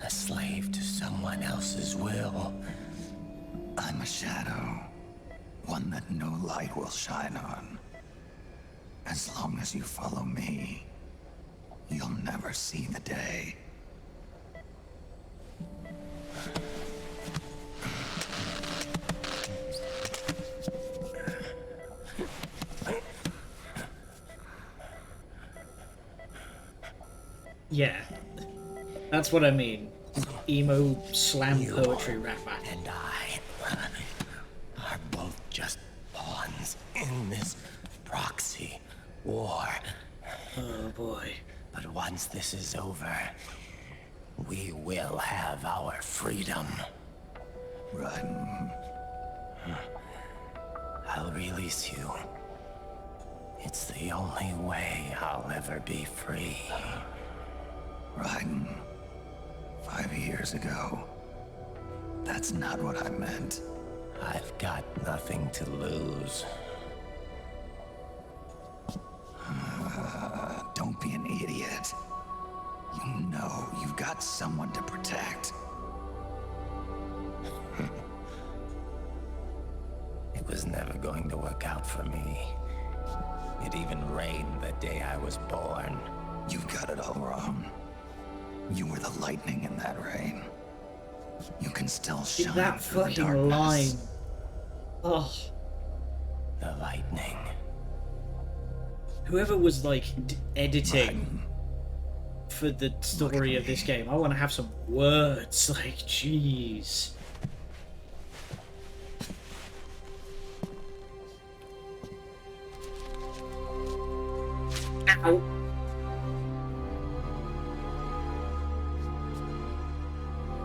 A slave to someone else's will. I'm a shadow. One that no light will shine on. As long as you follow me, you'll never see the day. Yeah, that's what I mean. Emo slam poetry rap battle. And I are both just pawns in this proxy war. Oh boy. But once this is over, we will have our freedom. Run. I'll release you. It's the only way I'll ever be free. Raiden, 5 years ago. That's not what I meant. I've got nothing to lose. Don't be an idiot. You know you've got someone to protect. It was never going to work out for me. It even rained the day I was born. You've got it all wrong. You were the lightning in that rain. You can still shine That through the fucking darkness. line. Oh. The lightning. Whoever was like editing for the story of this game, I want to have some words. Like, jeez. Ow.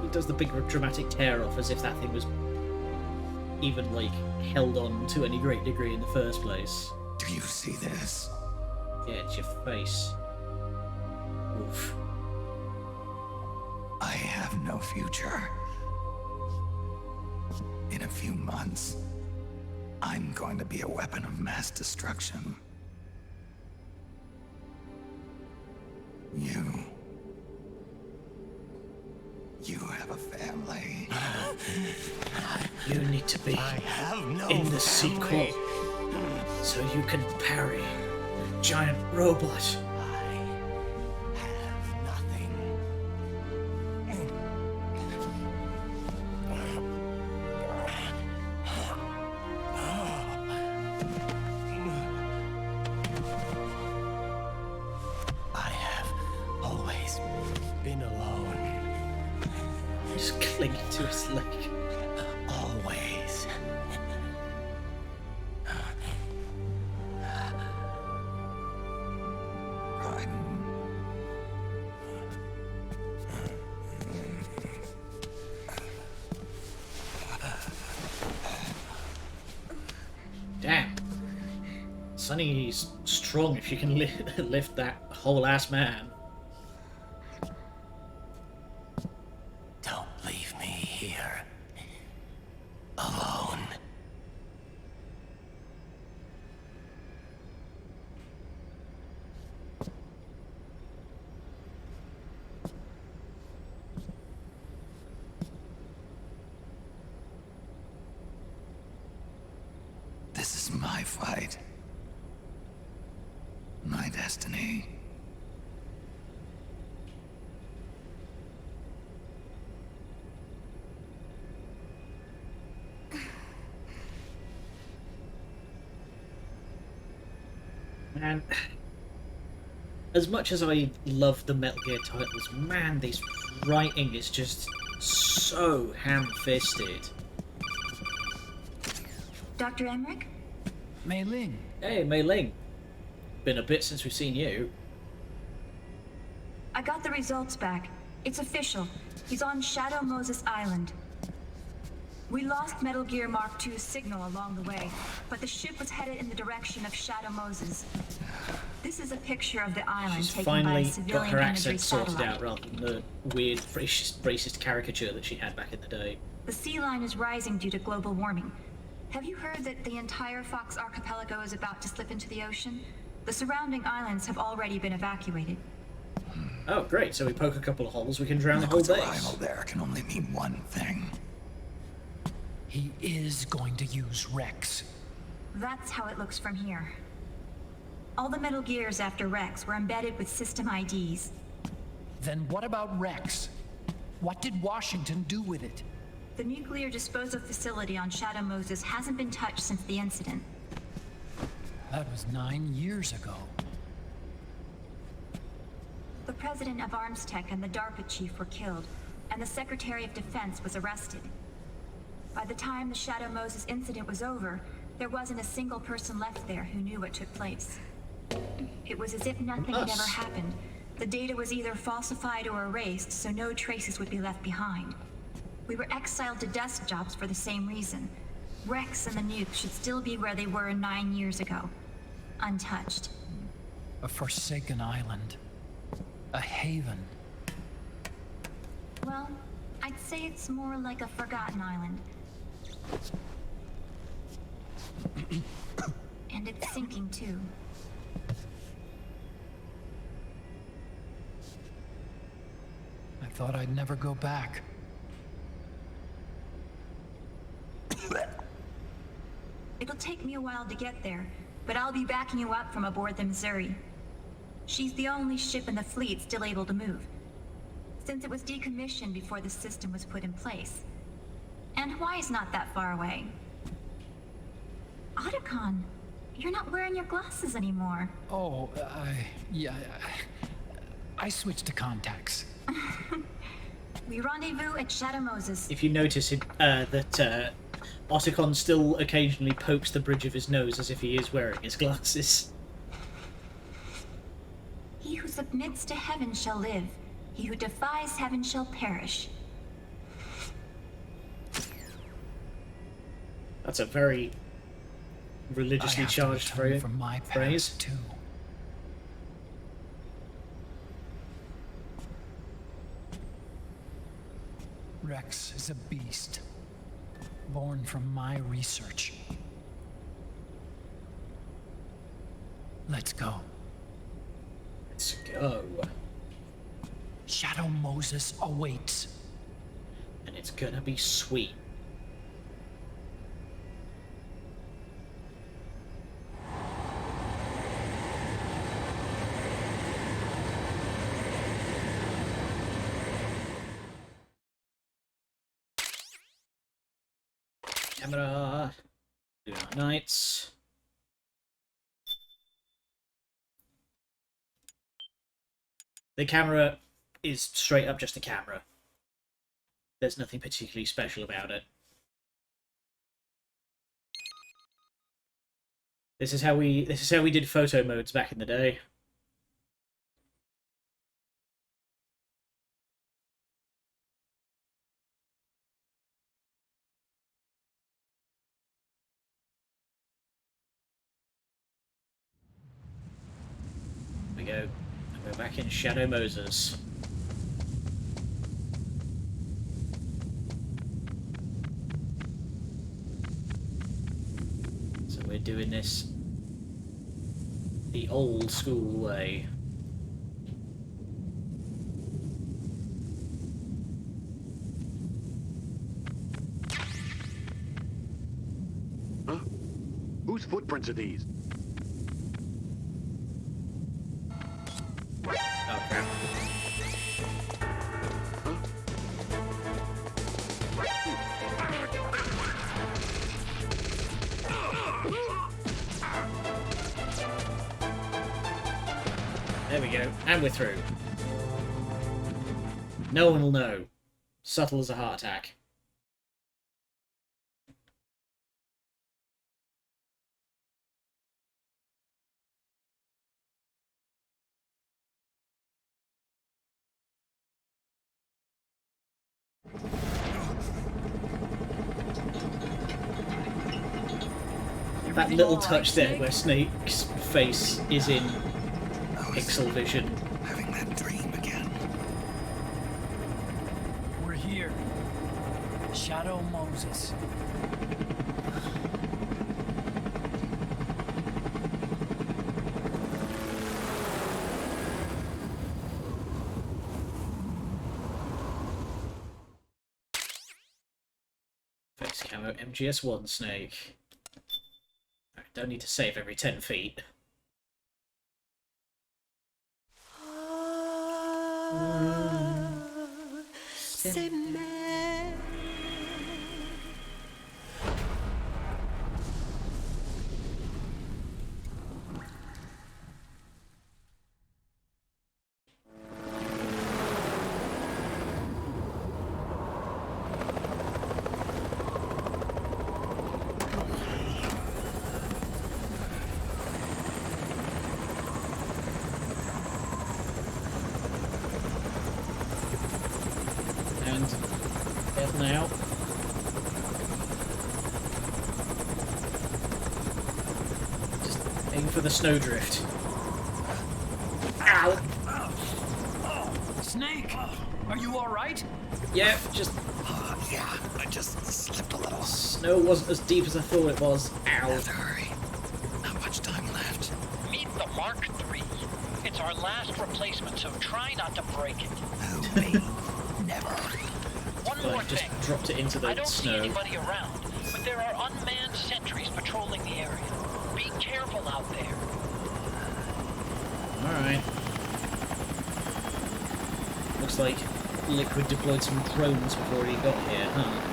He does the big dramatic tear off as if that thing was even like held on to any great degree in the first place. Do you see this? Yeah, it's your face. Oof. I have no future. In a few months, I'm going to be a weapon of mass destruction. You have a family. You need to be in the sequel so you can parry a giant robot. Clinging to his leg. Always. Damn. Sonny's strong if you can lift that whole ass man. Don't leave me here. Alone. This is my fight. My destiny. Man, as much as I love the Metal Gear titles, man, this writing is just so ham-fisted. Dr. Emmerich? Mei Ling. Hey, Mei Ling. Been a bit since we've seen you. I got the results back. It's official. He's on Shadow Moses Island. We lost Metal Gear Mark II's signal along the way, but the ship was headed in the direction of Shadow Moses. This is a picture of the island She's taken by a finally civilian got her imagery accent sorted satellite. out rather than the weird racist caricature that she had back in the day. The sea line is rising due to global warming. Have you heard that the entire Fox archipelago is about to slip into the ocean? The surrounding islands have already been evacuated. Oh, great. So we poke a couple of holes, we can drown the whole Liquid's base. arrival there can only mean one thing. He is going to use Rex. That's how it looks from here. All the Metal Gears after Rex were embedded with system IDs. Then what about Rex? What did Washington do with it? The nuclear disposal facility on Shadow Moses hasn't been touched since the incident. That was 9 years ago. The president of ArmsTech and the DARPA chief were killed, and the Secretary of Defense was arrested. By the time the Shadow Moses incident was over, there wasn't a single person left there who knew what took place. It was as if nothing had ever happened. The data was either falsified or erased, so no traces would be left behind. We were exiled to desk jobs for the same reason. Rex and the nuke should still be where they were 9 years ago. Untouched. A forsaken island. A haven. Well, I'd say it's more like a forgotten island. And it's sinking too. I thought I'd never go back. It'll take me a while to get there, but I'll be backing you up from aboard the Missouri. She's the only ship in the fleet still able to move, since it was decommissioned before the system was put in place. And Hawaii's not that far away. Otacon, you're not wearing your glasses anymore. Oh, yeah, I switched to contacts. We rendezvous at Shadow Moses. If you notice that Otacon still occasionally pokes the bridge of his nose as if he is wearing his glasses. He who submits to heaven shall live. He who defies heaven shall perish. That's a very religiously charged phrase. From my past too. Rex is a beast, born from my research. Let's go. Let's go. Shadow Moses awaits. And it's gonna be sweet. Camera. Do our nights. The camera is straight up just a camera. There's nothing particularly special about it. This is how we did photo modes back in the day. We go. We're back in Shadow Moses. So we're doing this the old school way. Huh? Whose footprints are these? Oh crap. There we go, and we're through. No one will know. Subtle as a heart attack. That little touch there where Snake's face is in pixel vision. Having that dream again. We're here. Shadow Moses. Face camo MGS1 Snake. I don't need to save every 10 feet. now. Just aim for the snowdrift. Ow! Snake, are you all right? Yeah, just... yeah, I just slipped a little. Snow wasn't as deep as I thought it was. Ow. Have to hurry. Not much time left. Meet the Mark III. It's our last replacement, so try not to break it. Who, me? Never. One Well, more I just thing. dropped it into the I don't see snow. anybody around, but there are unmanned sentries patrolling the area. Be careful out there. Alright. Looks like Liquid deployed some drones before he got here, huh?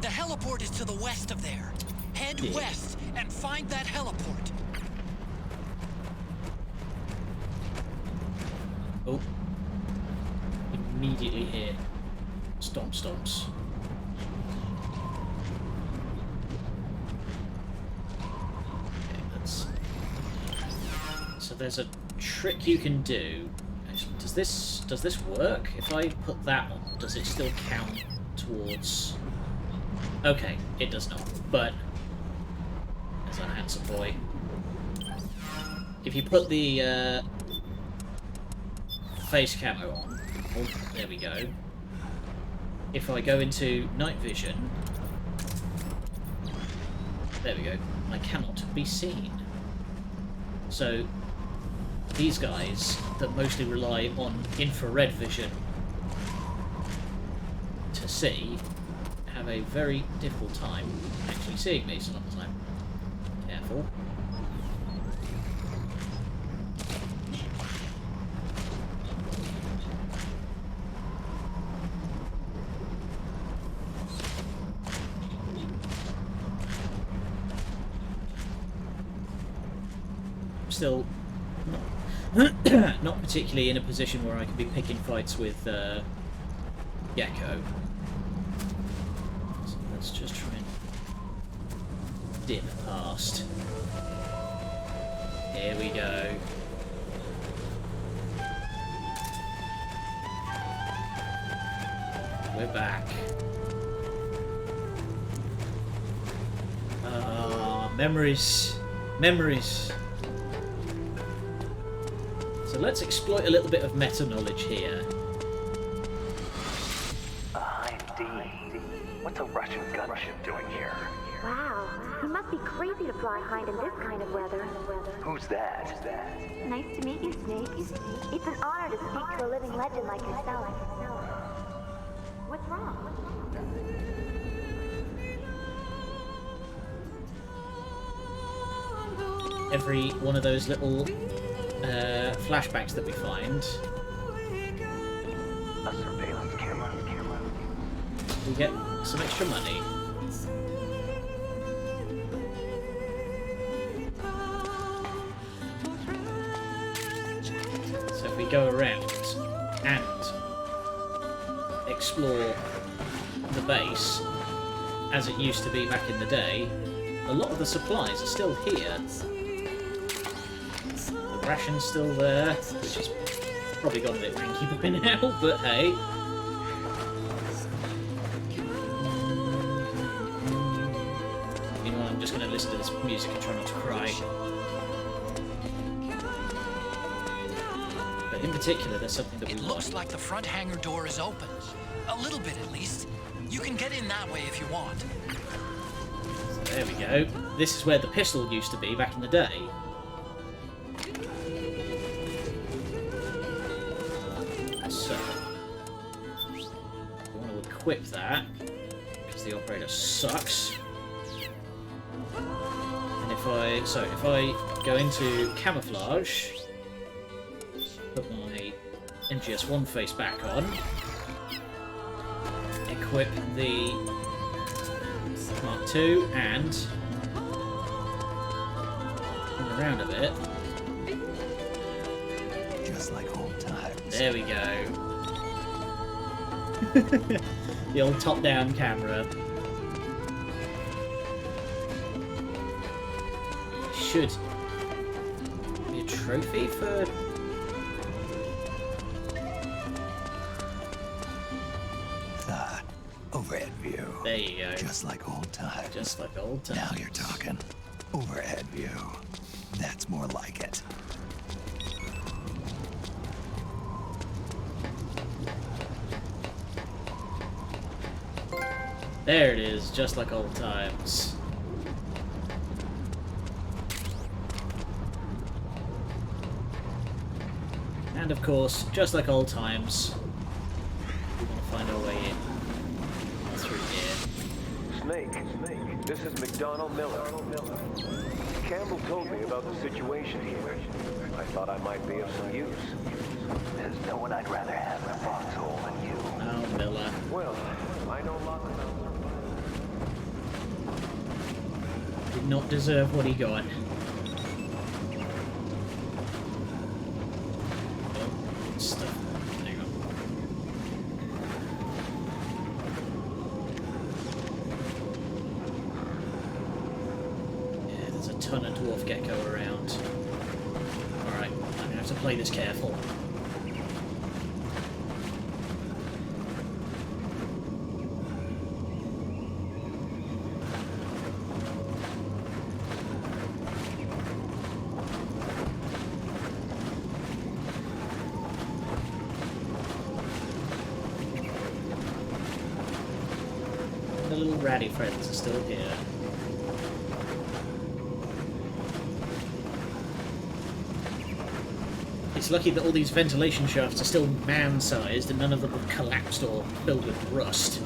The heliport is to the west of there. Head west and find that heliport. Oh. Immediately here. Stomps. Okay, let's... So there's a trick you can do. Actually, does this work? If I put that on, does it still count towards... Okay, it does not, but... There's a handsome boy. If you put the face camo on, oh, there we go. If I go into night vision, there we go, I cannot be seen. So these guys that mostly rely on infrared vision to see have a very difficult time actually seeing me some of the time. Careful. Still not particularly in a position where I could be picking fights with Gecko. So let's just try and dip past. Here we go. We're back. Memories. Memories. So let's exploit a little bit of meta knowledge here. Hi, Dean. What's a Russian gunship doing here? Wow, he must be crazy to fly Hind in this kind of weather. Who's that? Nice to meet you, Snake. It's an honor to speak to a living legend like yourself. What's wrong? Every one of those little flashbacks that we find, A surveillance camera. we get some extra money. So if we go around and explore the base as it used to be back in the day, a lot of the supplies are still here. The ration's still there, which has probably got a bit ranky by now, but hey. Meanwhile, I'm just going to listen to this music and try not to cry. But in particular, there's something that we It looks like the front hangar door is open. A little bit, at least. You can get in that way if you want. So there we go. This is where the pistol used to be back in the day. So, we want to equip that, because the operator sucks. And if I go into camouflage, put my MGS-1 face back on, equip the Mark II, and come around a bit. Just like old times. There we go. The old top-down camera. should be a trophy for... Overhead view. There you go. Just like old times. Just like old times. Now you're talking. Overhead view. That's more like it. There it is, just like old times. And of course, just like old times, we want to find our way in through here. Snake, this is McDonald Miller. Campbell told me about the situation here. I thought I might be of some use. There's no one I'd rather have in a foxhole than you. Oh, Miller. Well, I know lots of them. Did not deserve what he got. Oh, stuff. Hang on. Yeah, there's a ton of dwarf gecko around. Alright, I'm gonna have to play this careful. The little ratty friends are still here. It's lucky that all these ventilation shafts are still man-sized and none of them have collapsed or filled with rust.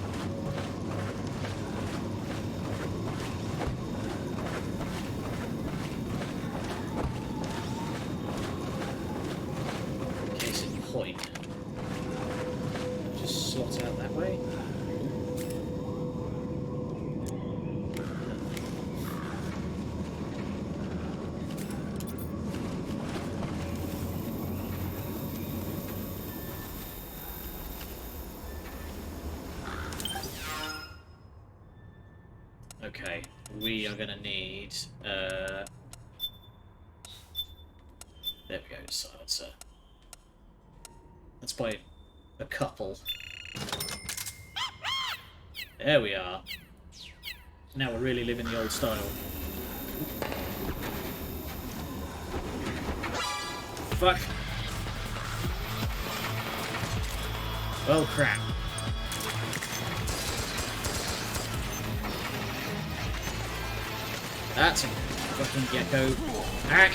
Case in point. Just slot out that way. Okay, we are gonna need, there we go, silencer. Let's buy a couple. There we are. Now we're really living the old style. Fuck. Oh crap. That's a fucking gecko. Hack!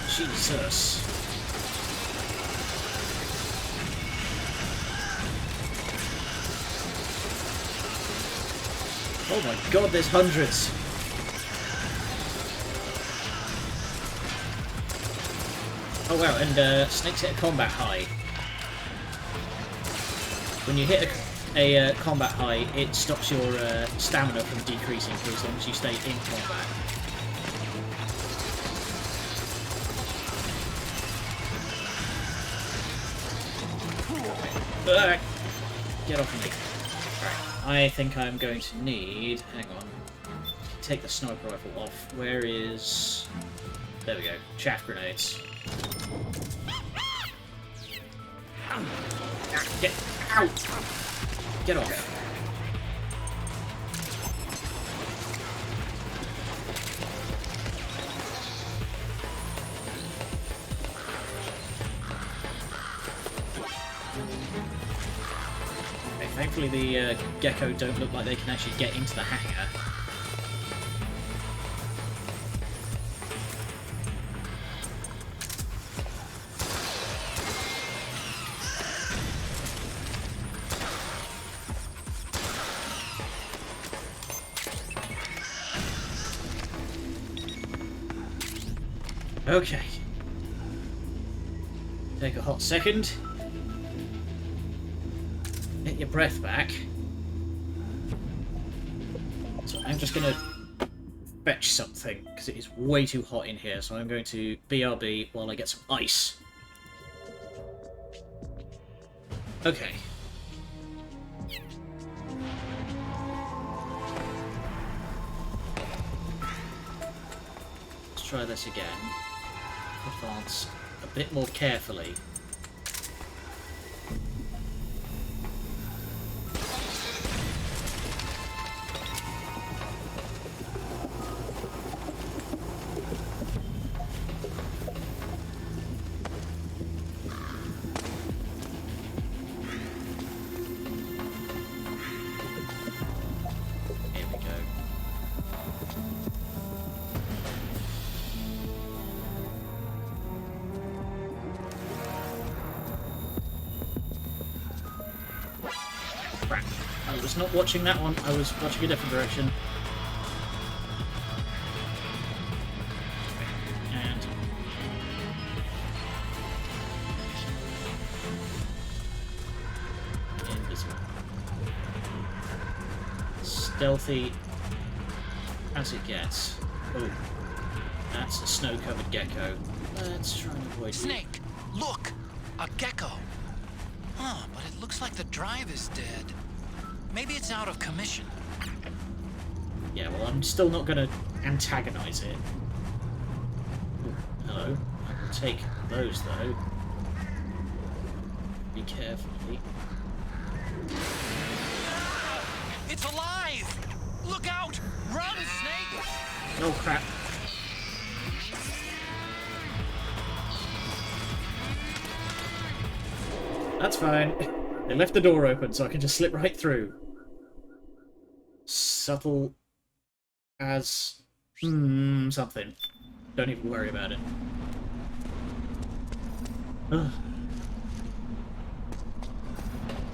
Jesus. Oh my god, there's hundreds. Oh wow, and snakes hit a combat high. When you hit a combat high, it stops your stamina from decreasing for as long as you stay in combat. Get off of me. Right, I think I'm going to need... Hang on. Take the sniper rifle off. Where is... There we go. Chaff grenades. Get out! Get off. Thankfully the gecko don't look like they can actually get into the hangar. Okay. Take a hot second. Get your breath back. So I'm just going to fetch something, because it is way too hot in here, so I'm going to BRB while I get some ice. Okay. Let's try this again. Advance a bit more carefully. I was not watching that one, I was watching a different direction. And... invisible. Stealthy as it gets. Oh, that's a snow-covered gecko. Let's try and avoid Snake! Look! A gecko! Huh, but it looks like the drive is dead. Maybe it's out of commission. Yeah, well, I'm still not going to antagonize it. Ooh, hello. I will take those, though. Be carefully. It's alive! Look out! Run, Snake! Oh, crap. That's fine. They left the door open, so I can just slip right through. Subtle as... something. Don't even worry about it. Ugh.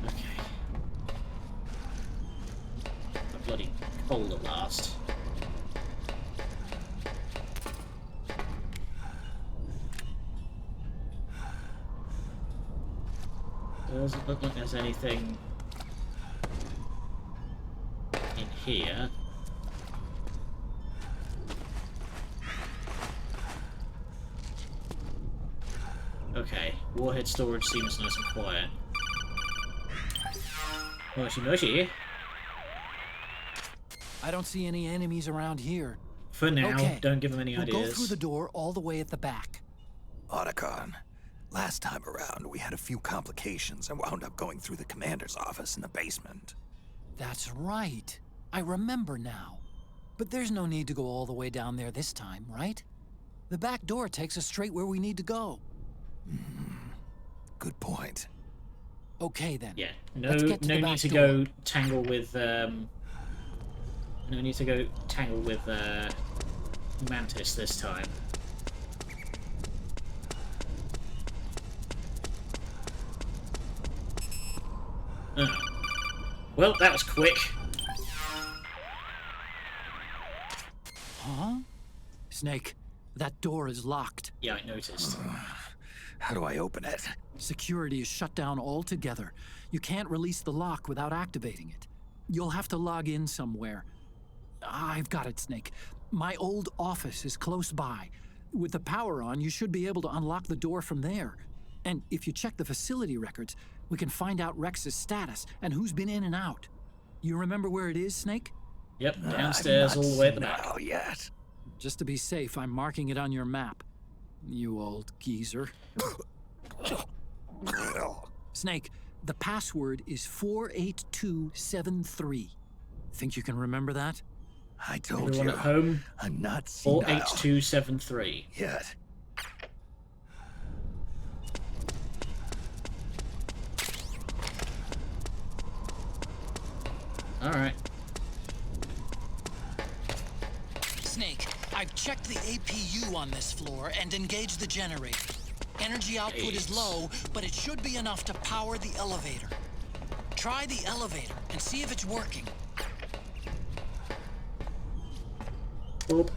Okay. A bloody cold at last. Doesn't look like there's anything in here. Okay, warhead storage seems nice and quiet. Mushy mushy. I don't see any enemies around here. For now, okay. Don't give them any we'll ideas. Go through the door all the way at the back. Otacon, last time around we had a few complications and wound up going through the commander's office in the basement. That's right. I remember now. But there's no need to go all the way down there this time, right? The back door takes us straight where we need to go. Good point. Okay then. Yeah, no need to go tangle with Mantis this time. Well, that was quick. Huh? Snake, that door is locked. Yeah, I noticed. How do I open it? Security is shut down altogether. You can't release the lock without activating it. You'll have to log in somewhere. I've got it, Snake. My old office is close by. With the power on, you should be able to unlock the door from there. And if you check the facility records, we can find out Rex's status and who's been in and out. You remember where it is, Snake? Yep, downstairs all the way at the back. Oh, yet. Just to be safe, I'm marking it on your map. You old geezer. Snake, the password is 48273. Think you can remember that? I told Everyone you. at home? I'm not senile. 48273. Yet. Alright. Snake, I've checked the APU on this floor and engaged the generator. Energy output is low, but it should be enough to power the elevator. Try the elevator and see if it's working. Boop.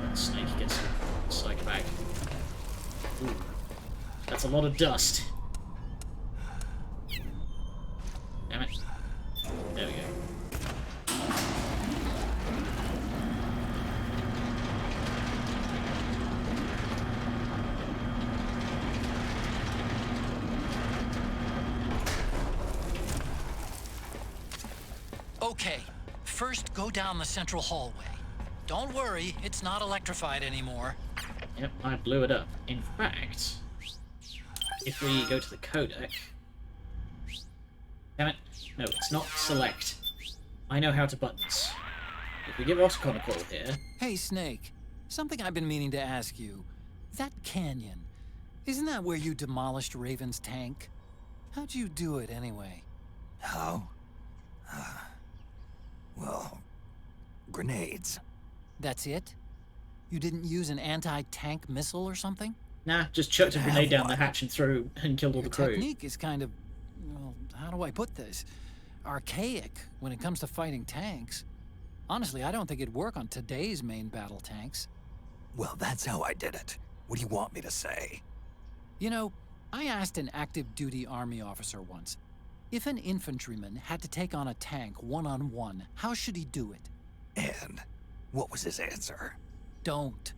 Let Snake get some psychic Ooh, that's a lot of dust. Damn it. There we go. Okay, first go down the central hallway. Don't worry, it's not electrified anymore. Yep, I blew it up. In fact, if we go to the codec... Damn it. No, it's not select. I know how to buttons. If we give Otacon a call here... Hey, Snake. Something I've been meaning to ask you. That canyon, isn't that where you demolished Raven's tank? How'd you do it, anyway? How? Well, grenades. That's it? You didn't use an anti-tank missile or something? Nah, just chucked a grenade down the hatch and threw and killed all the crew. Your technique is kind of, well, how do I put this? Archaic when it comes to fighting tanks. Honestly, I don't think it'd work on today's main battle tanks. Well, that's how I did it. What do you want me to say? You know, I asked an active duty army officer once, if an infantryman had to take on a tank one-on-one, how should he do it? And what was his answer? Don't.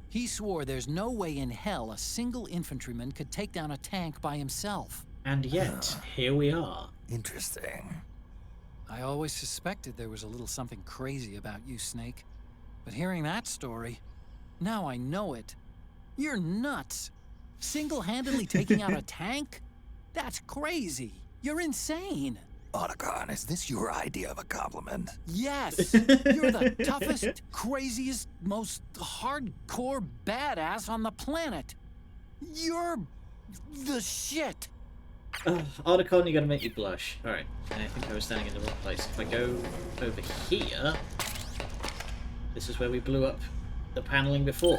He swore there's no way in hell a single infantryman could take down a tank by himself. And yet, here we are. Interesting. I always suspected there was a little something crazy about you, Snake. But hearing that story, now I know it. You're nuts. Single-handedly taking out a tank? That's crazy. You're insane. Otacon, is this your idea of a compliment? Yes. You're the toughest, craziest, most hardcore badass on the planet. You're the shit. Otacon, you're gonna make me blush. Alright, I think I was standing in the wrong place. If I go over here, this is where we blew up the paneling before.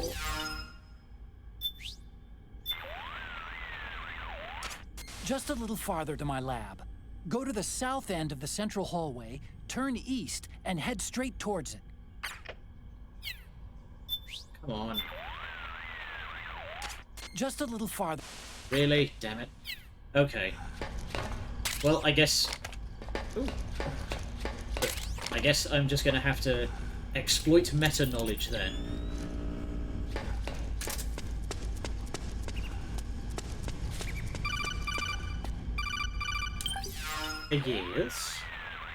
Just a little farther to my lab. Go to the south end of the central hallway, turn east, and head straight towards it. Come on. Just a little farther. Really? Damn it. Okay. Well, I guess... Ooh. I guess I'm just gonna have to exploit meta-knowledge then. Yes.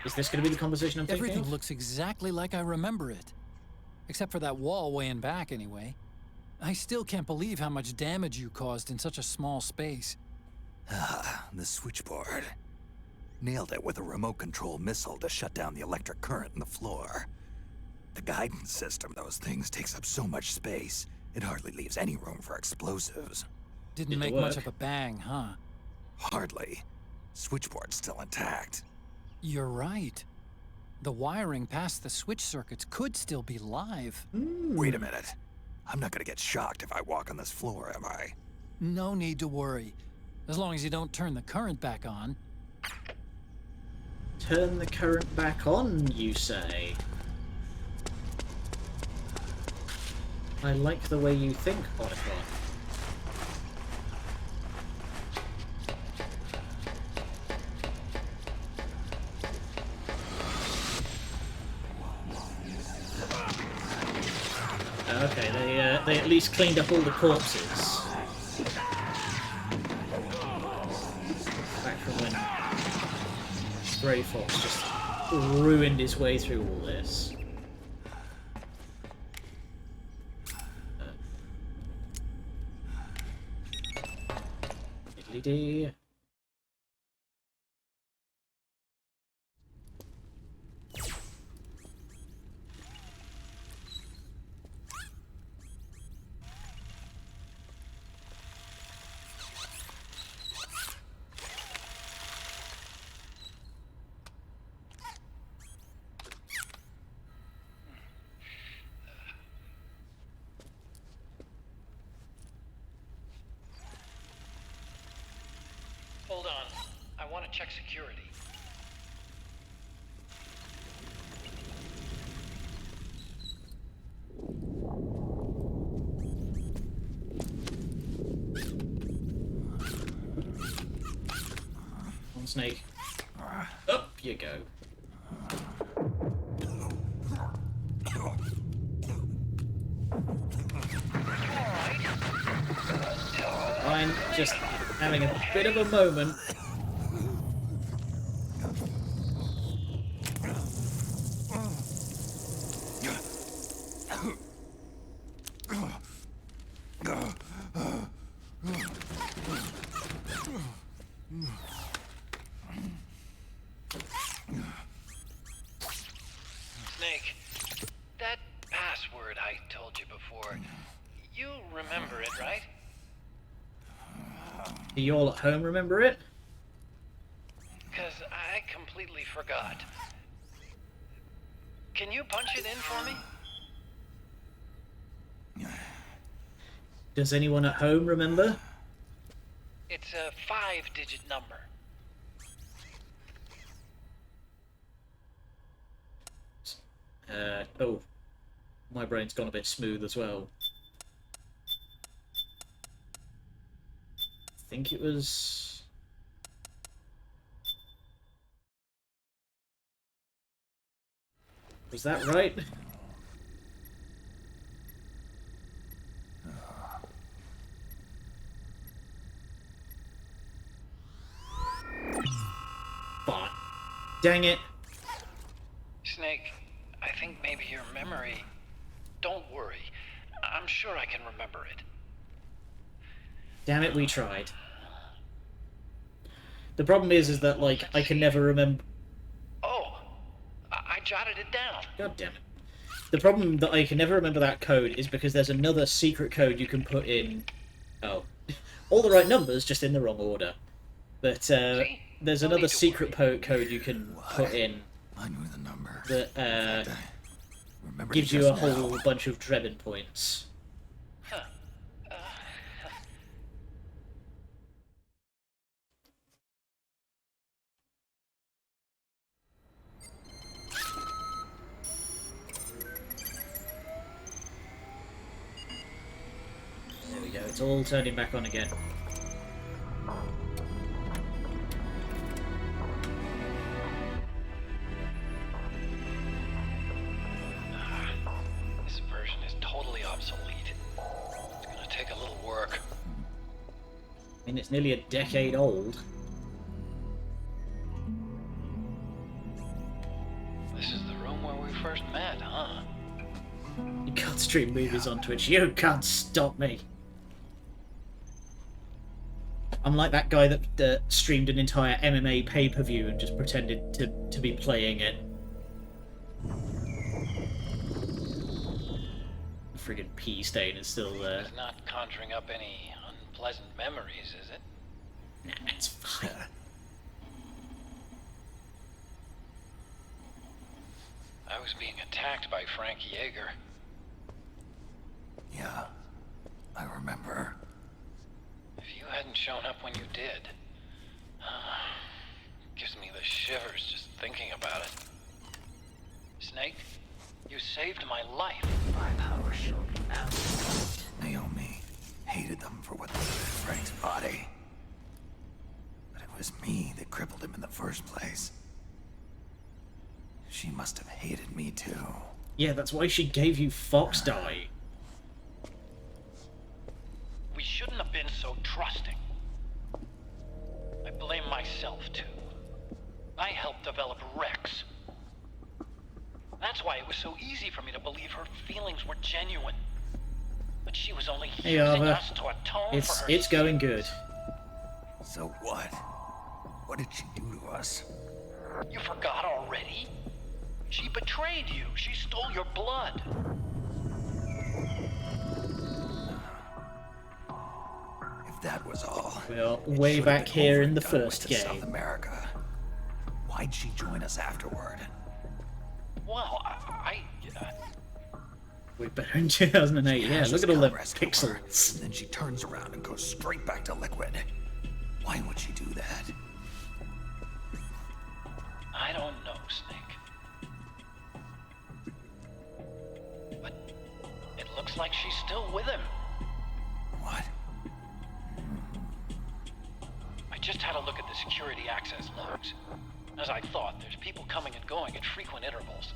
Is this going to be the conversation I'm thinking? Everything looks exactly like I remember it. Except for that wall way in back, anyway. I still can't believe how much damage you caused in such a small space. The switchboard. Nailed it with a remote control missile to shut down the electric current in the floor. The guidance system, those things, takes up so much space, it hardly leaves any room for explosives. Didn't make much of a bang, huh? Hardly. Switchboard's still intact. You're right. The wiring past the switch circuits could still be live. Wait a minute. I'm not gonna get shocked if I walk on this floor, am I? No need to worry. As long as you don't turn the current back on. Turn the current back on, you say? I like the way you think, Otacon. Okay, they at least cleaned up all the corpses. Back from when Grey Fox just ruined his way through all this. Diddly-dee. Hold on. I want to check security. Snake. Up you go. I'm just having a bit of a moment. Snake, that password I told you before, you remember it, right? Do you all at home remember it? Because I completely forgot. Can you punch it in for me? Does anyone at home remember? It's a 5-digit number. Oh, my brain's gone a bit smooth as well. I think it was... Was that right? But, dang it. Snake, I think maybe your memory... Don't worry. I'm sure I can remember it. Damn it, we tried. The problem is that, like, I can never remember... Oh, I jotted it down. God damn it. The problem that I can never remember that code is because there's another secret code you can put in... Oh. All the right numbers, just in the wrong order. But, there's another secret code you can put in I knew the number. that, gives you a whole bunch of Drebin points. There we go, it's all turning back on again. This version is totally obsolete. It's gonna take a little work. I mean, it's nearly a decade old. This is the room where we first met, huh? You can't stream movies on Twitch. You can't stop me. I'm like that guy that streamed an entire MMA pay-per-view and just pretended to be playing it. The friggin' pea stain is still there. It's not conjuring up any unpleasant memories, is it? Nah, it's fine. I was being attacked by Frank Yeager. Yeah, I remember. If you hadn't shown up when you did, gives me the shivers just thinking about it. Snake, you saved my life. My power showed now. Naomi hated them for what they did to Frank's body. But it was me that crippled him in the first place. She must have hated me too. Yeah, that's why she gave you Fox Die. We shouldn't have been so trusting. I blame myself, too. I helped develop Rex. That's why it was so easy for me to believe her feelings were genuine. But she was only Hey, using Arva. us to atone for her. It's going good. So what? What did she do to us? You forgot already? She betrayed you. She stole your blood. If that was all, Well, way back here in the first to South game. America. Why'd she join us afterward? Well, Way better in 2008. She Yeah, has look us at all the cover Escobar, pixels. And then she turns around and goes straight back to Liquid. Why would she do that? I don't know, Snake. But it looks like she's still with him. What? I just had a look at the security access logs. As I thought, there's people coming and going at frequent intervals.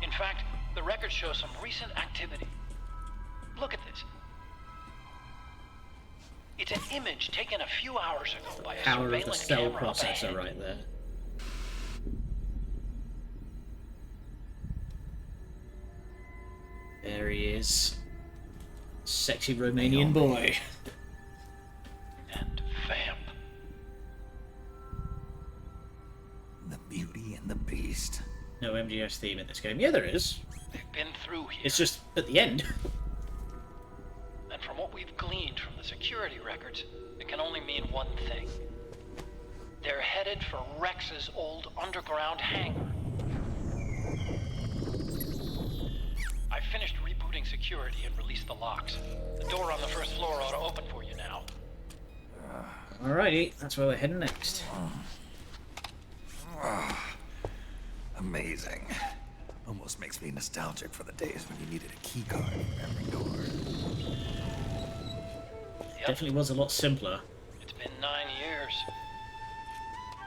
In fact, the records show some recent activity. Look at this. It's an image taken a few hours ago by a Power of the surveillance cell camera up processor ahead. right there. There he is. Sexy Romanian boy. And vamp. The beauty and the beast. No MGS theme in this game. Yeah, there is. They've been through here. It's just at the end. And from what we've gleaned from the security records, it can only mean one thing. They're headed for Rex's old underground hangar. I finished rebooting security and released the locks. The door on the first floor ought to open for you now. Alrighty, that's where we're heading next. Amazing. Almost makes me nostalgic for the days when you needed a key card for every door. Definitely was a lot simpler. It's been 9 years.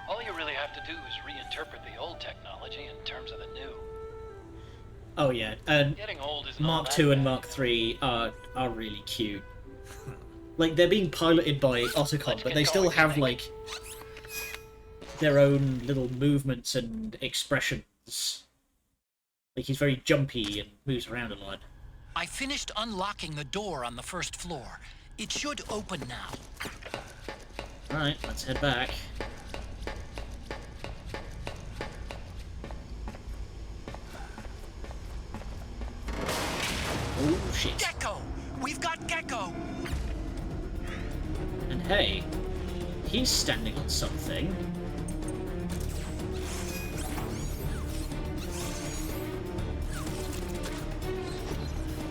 All you really have to do is reinterpret the old technology in terms of the new. Oh yeah, and Getting old isn't all Mark that II and bad. Mark III are really cute. Like, they're being piloted by Otacon, but they still have, like, their own little movements and expressions. Like, he's very jumpy and moves around a lot. I finished unlocking the door on the first floor. It should open now. Alright, let's head back. Oh, shit. Gecko! We've got Gecko! And hey, he's standing on something.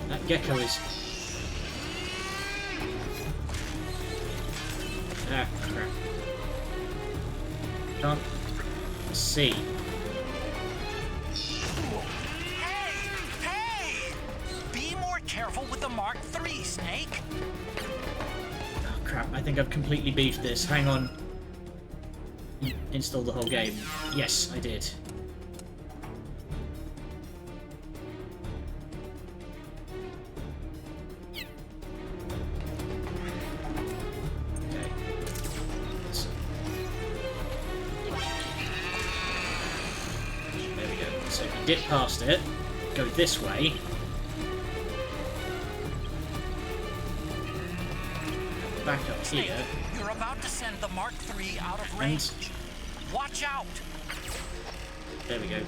That gecko is... Ah, crap. Can't see. Hey! Be more careful with the Mark III, Snake. Oh crap, I think I've completely beefed this. Hang on. Install the whole game. Yes, I did. Okay. There we go. So if we dip past it, go this way. Back up Snake, here. you're about to send the Mark III out of range. Watch out! There we go.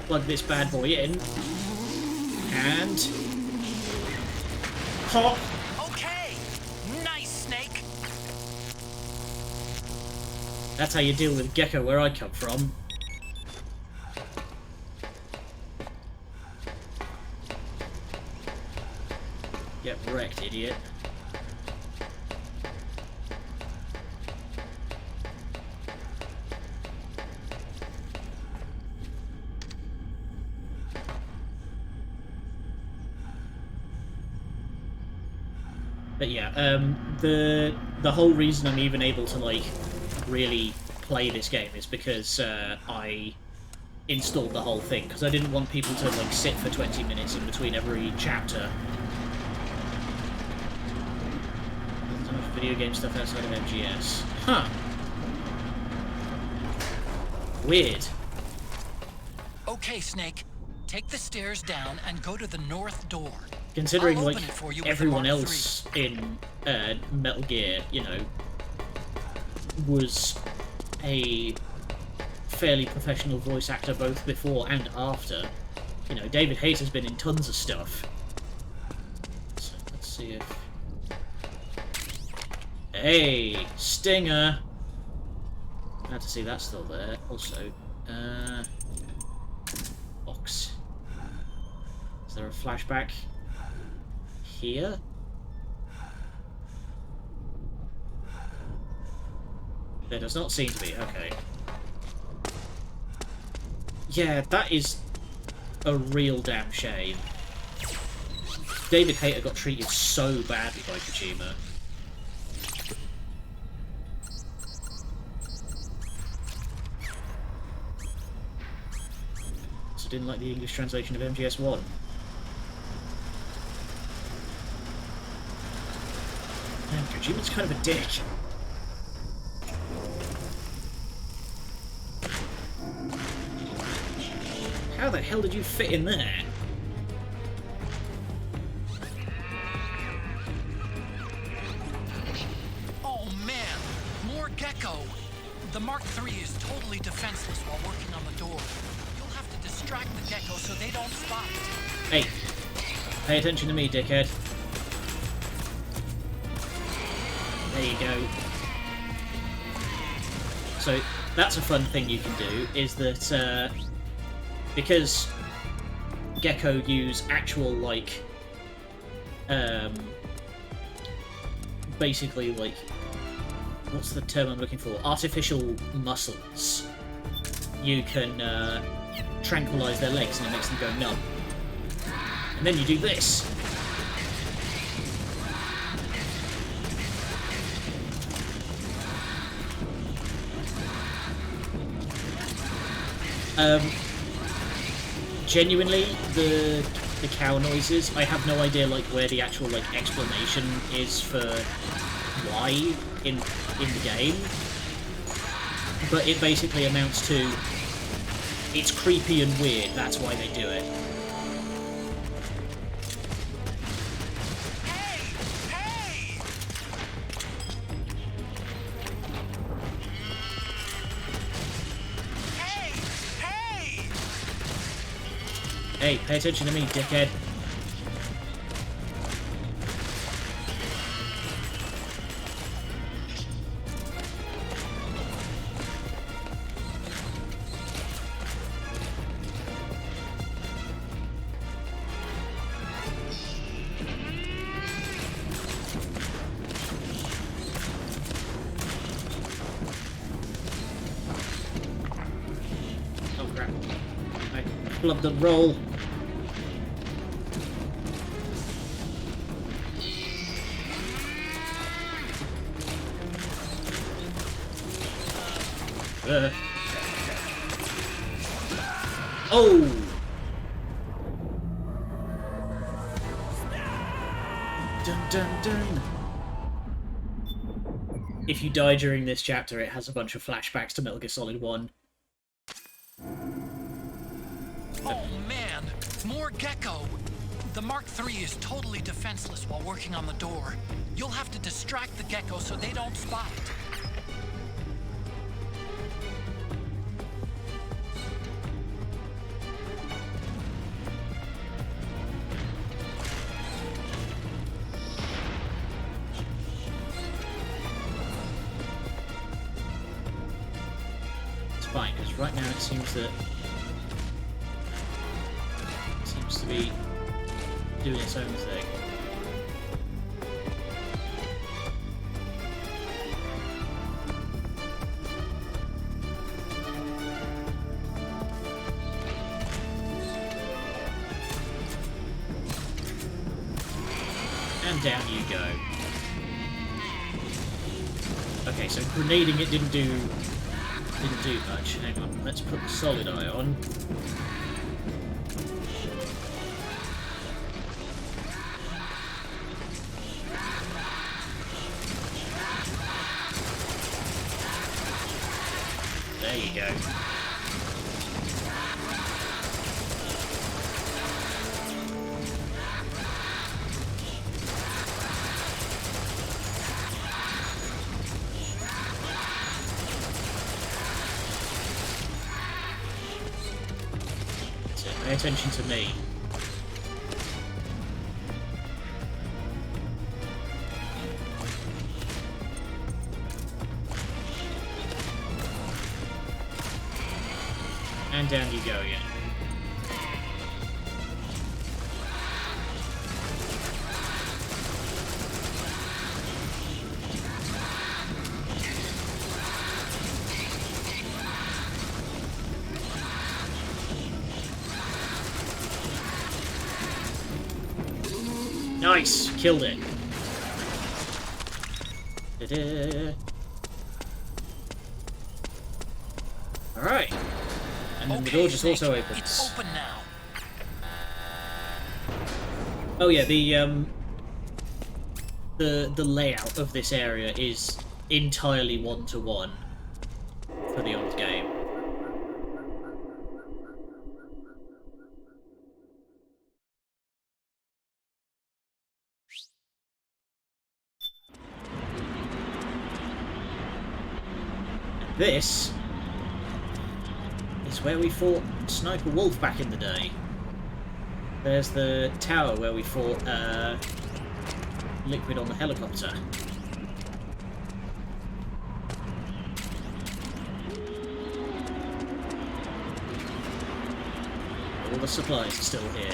Plug this bad boy in. And... pop! Okay! Nice, Snake! That's how you deal with Gecko where I come from. Get wrecked, idiot. But yeah, the whole reason I'm even able to like really play this game is because I installed the whole thing because I didn't want people to like sit for 20 minutes in between every chapter. There's enough video game stuff outside of MGS. Huh. Weird. Okay, Snake. Take the stairs down and go to the north door. Considering I'll like open it for you with the everyone Mark else in Metal Gear, you know, was a fairly professional voice actor both before and after. You know, David Hayter's been in tons of stuff. So let's see if... Hey! Stinger! Glad to see that's still there. Also, box. Is there a flashback here? There does not seem to be. Okay. Yeah, that is a real damn shame. David Hayter got treated so badly by Kojima. also didn't like the English translation of MGS1. Man, Kojima's kind of a dick. How the hell did you fit in there? Oh man, more gecko! The Mark III is totally defenseless while working on the door. You'll have to distract the gecko so they don't spot it. Hey, pay attention to me, dickhead. There you go. So, that's a fun thing you can do, is that, because gecko use actual, like, basically, like, what's the term I'm looking for? Artificial muscles. You can tranquilize their legs and it makes them go numb. And then you do this. Genuinely, the cow noises, I have no idea like where the actual like explanation is for why in the game, but it basically amounts to it's creepy and weird. That's why they do it. Hey, pay attention to me, dickhead. Oh crap. I flubbed the roll. Oh! Dun dun dun! If you die during this chapter, it has a bunch of flashbacks to Metal Gear Solid 1. Oh man, more gecko! The Mark III is totally defenseless while working on the door. You'll have to distract the gecko so they don't spot it. Fine, because right now it seems that it seems to be doing its own thing. And down you go. Okay, so grenading it didn't do much. Hang on, let's put the solid eye on. There you go. Pay attention to me. And down you go again. Nice! Killed it. Alright. And then the door just also opens. It's open now. Oh yeah, the layout of this area is entirely one-to-one for the old game. This is where we fought Sniper Wolf back in the day. There's the tower where we fought Liquid on the helicopter. All the supplies are still here.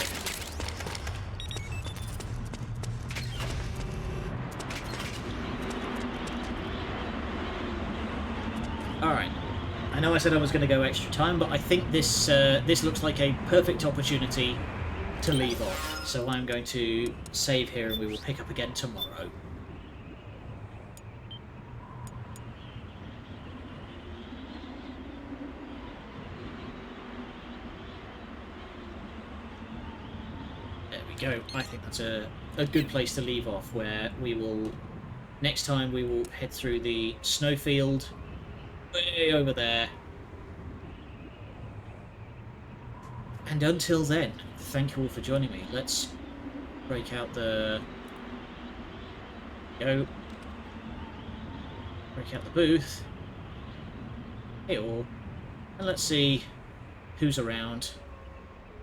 Alright, I know I said I was going to go extra time, but I think this this looks like a perfect opportunity to leave off. So I'm going to save here and we will pick up again tomorrow. There we go. I think that's a good place to leave off, where we will... Next time we will head through the snowfield way over there. And until then, thank you all for joining me. Let's break out the... Go. Break out the booth. Hey all. And let's see who's around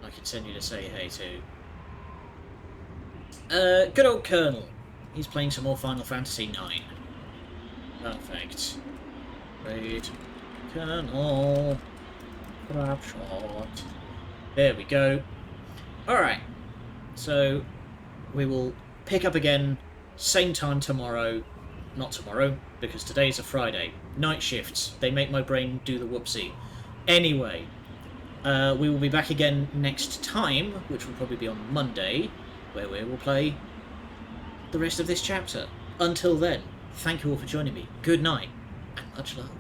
I can send you to say hey to. Good old Colonel. He's playing some more Final Fantasy IX. Perfect. Great. Colonel. Grab shot. There we go. Alright. So, we will pick up again, same time tomorrow. Not tomorrow, because today's a Friday. Night shifts. They make my brain do the whoopsie. Anyway, we will be back again next time, which will probably be on Monday, where we will play the rest of this chapter. Until then, thank you all for joining me. Good night, and much love.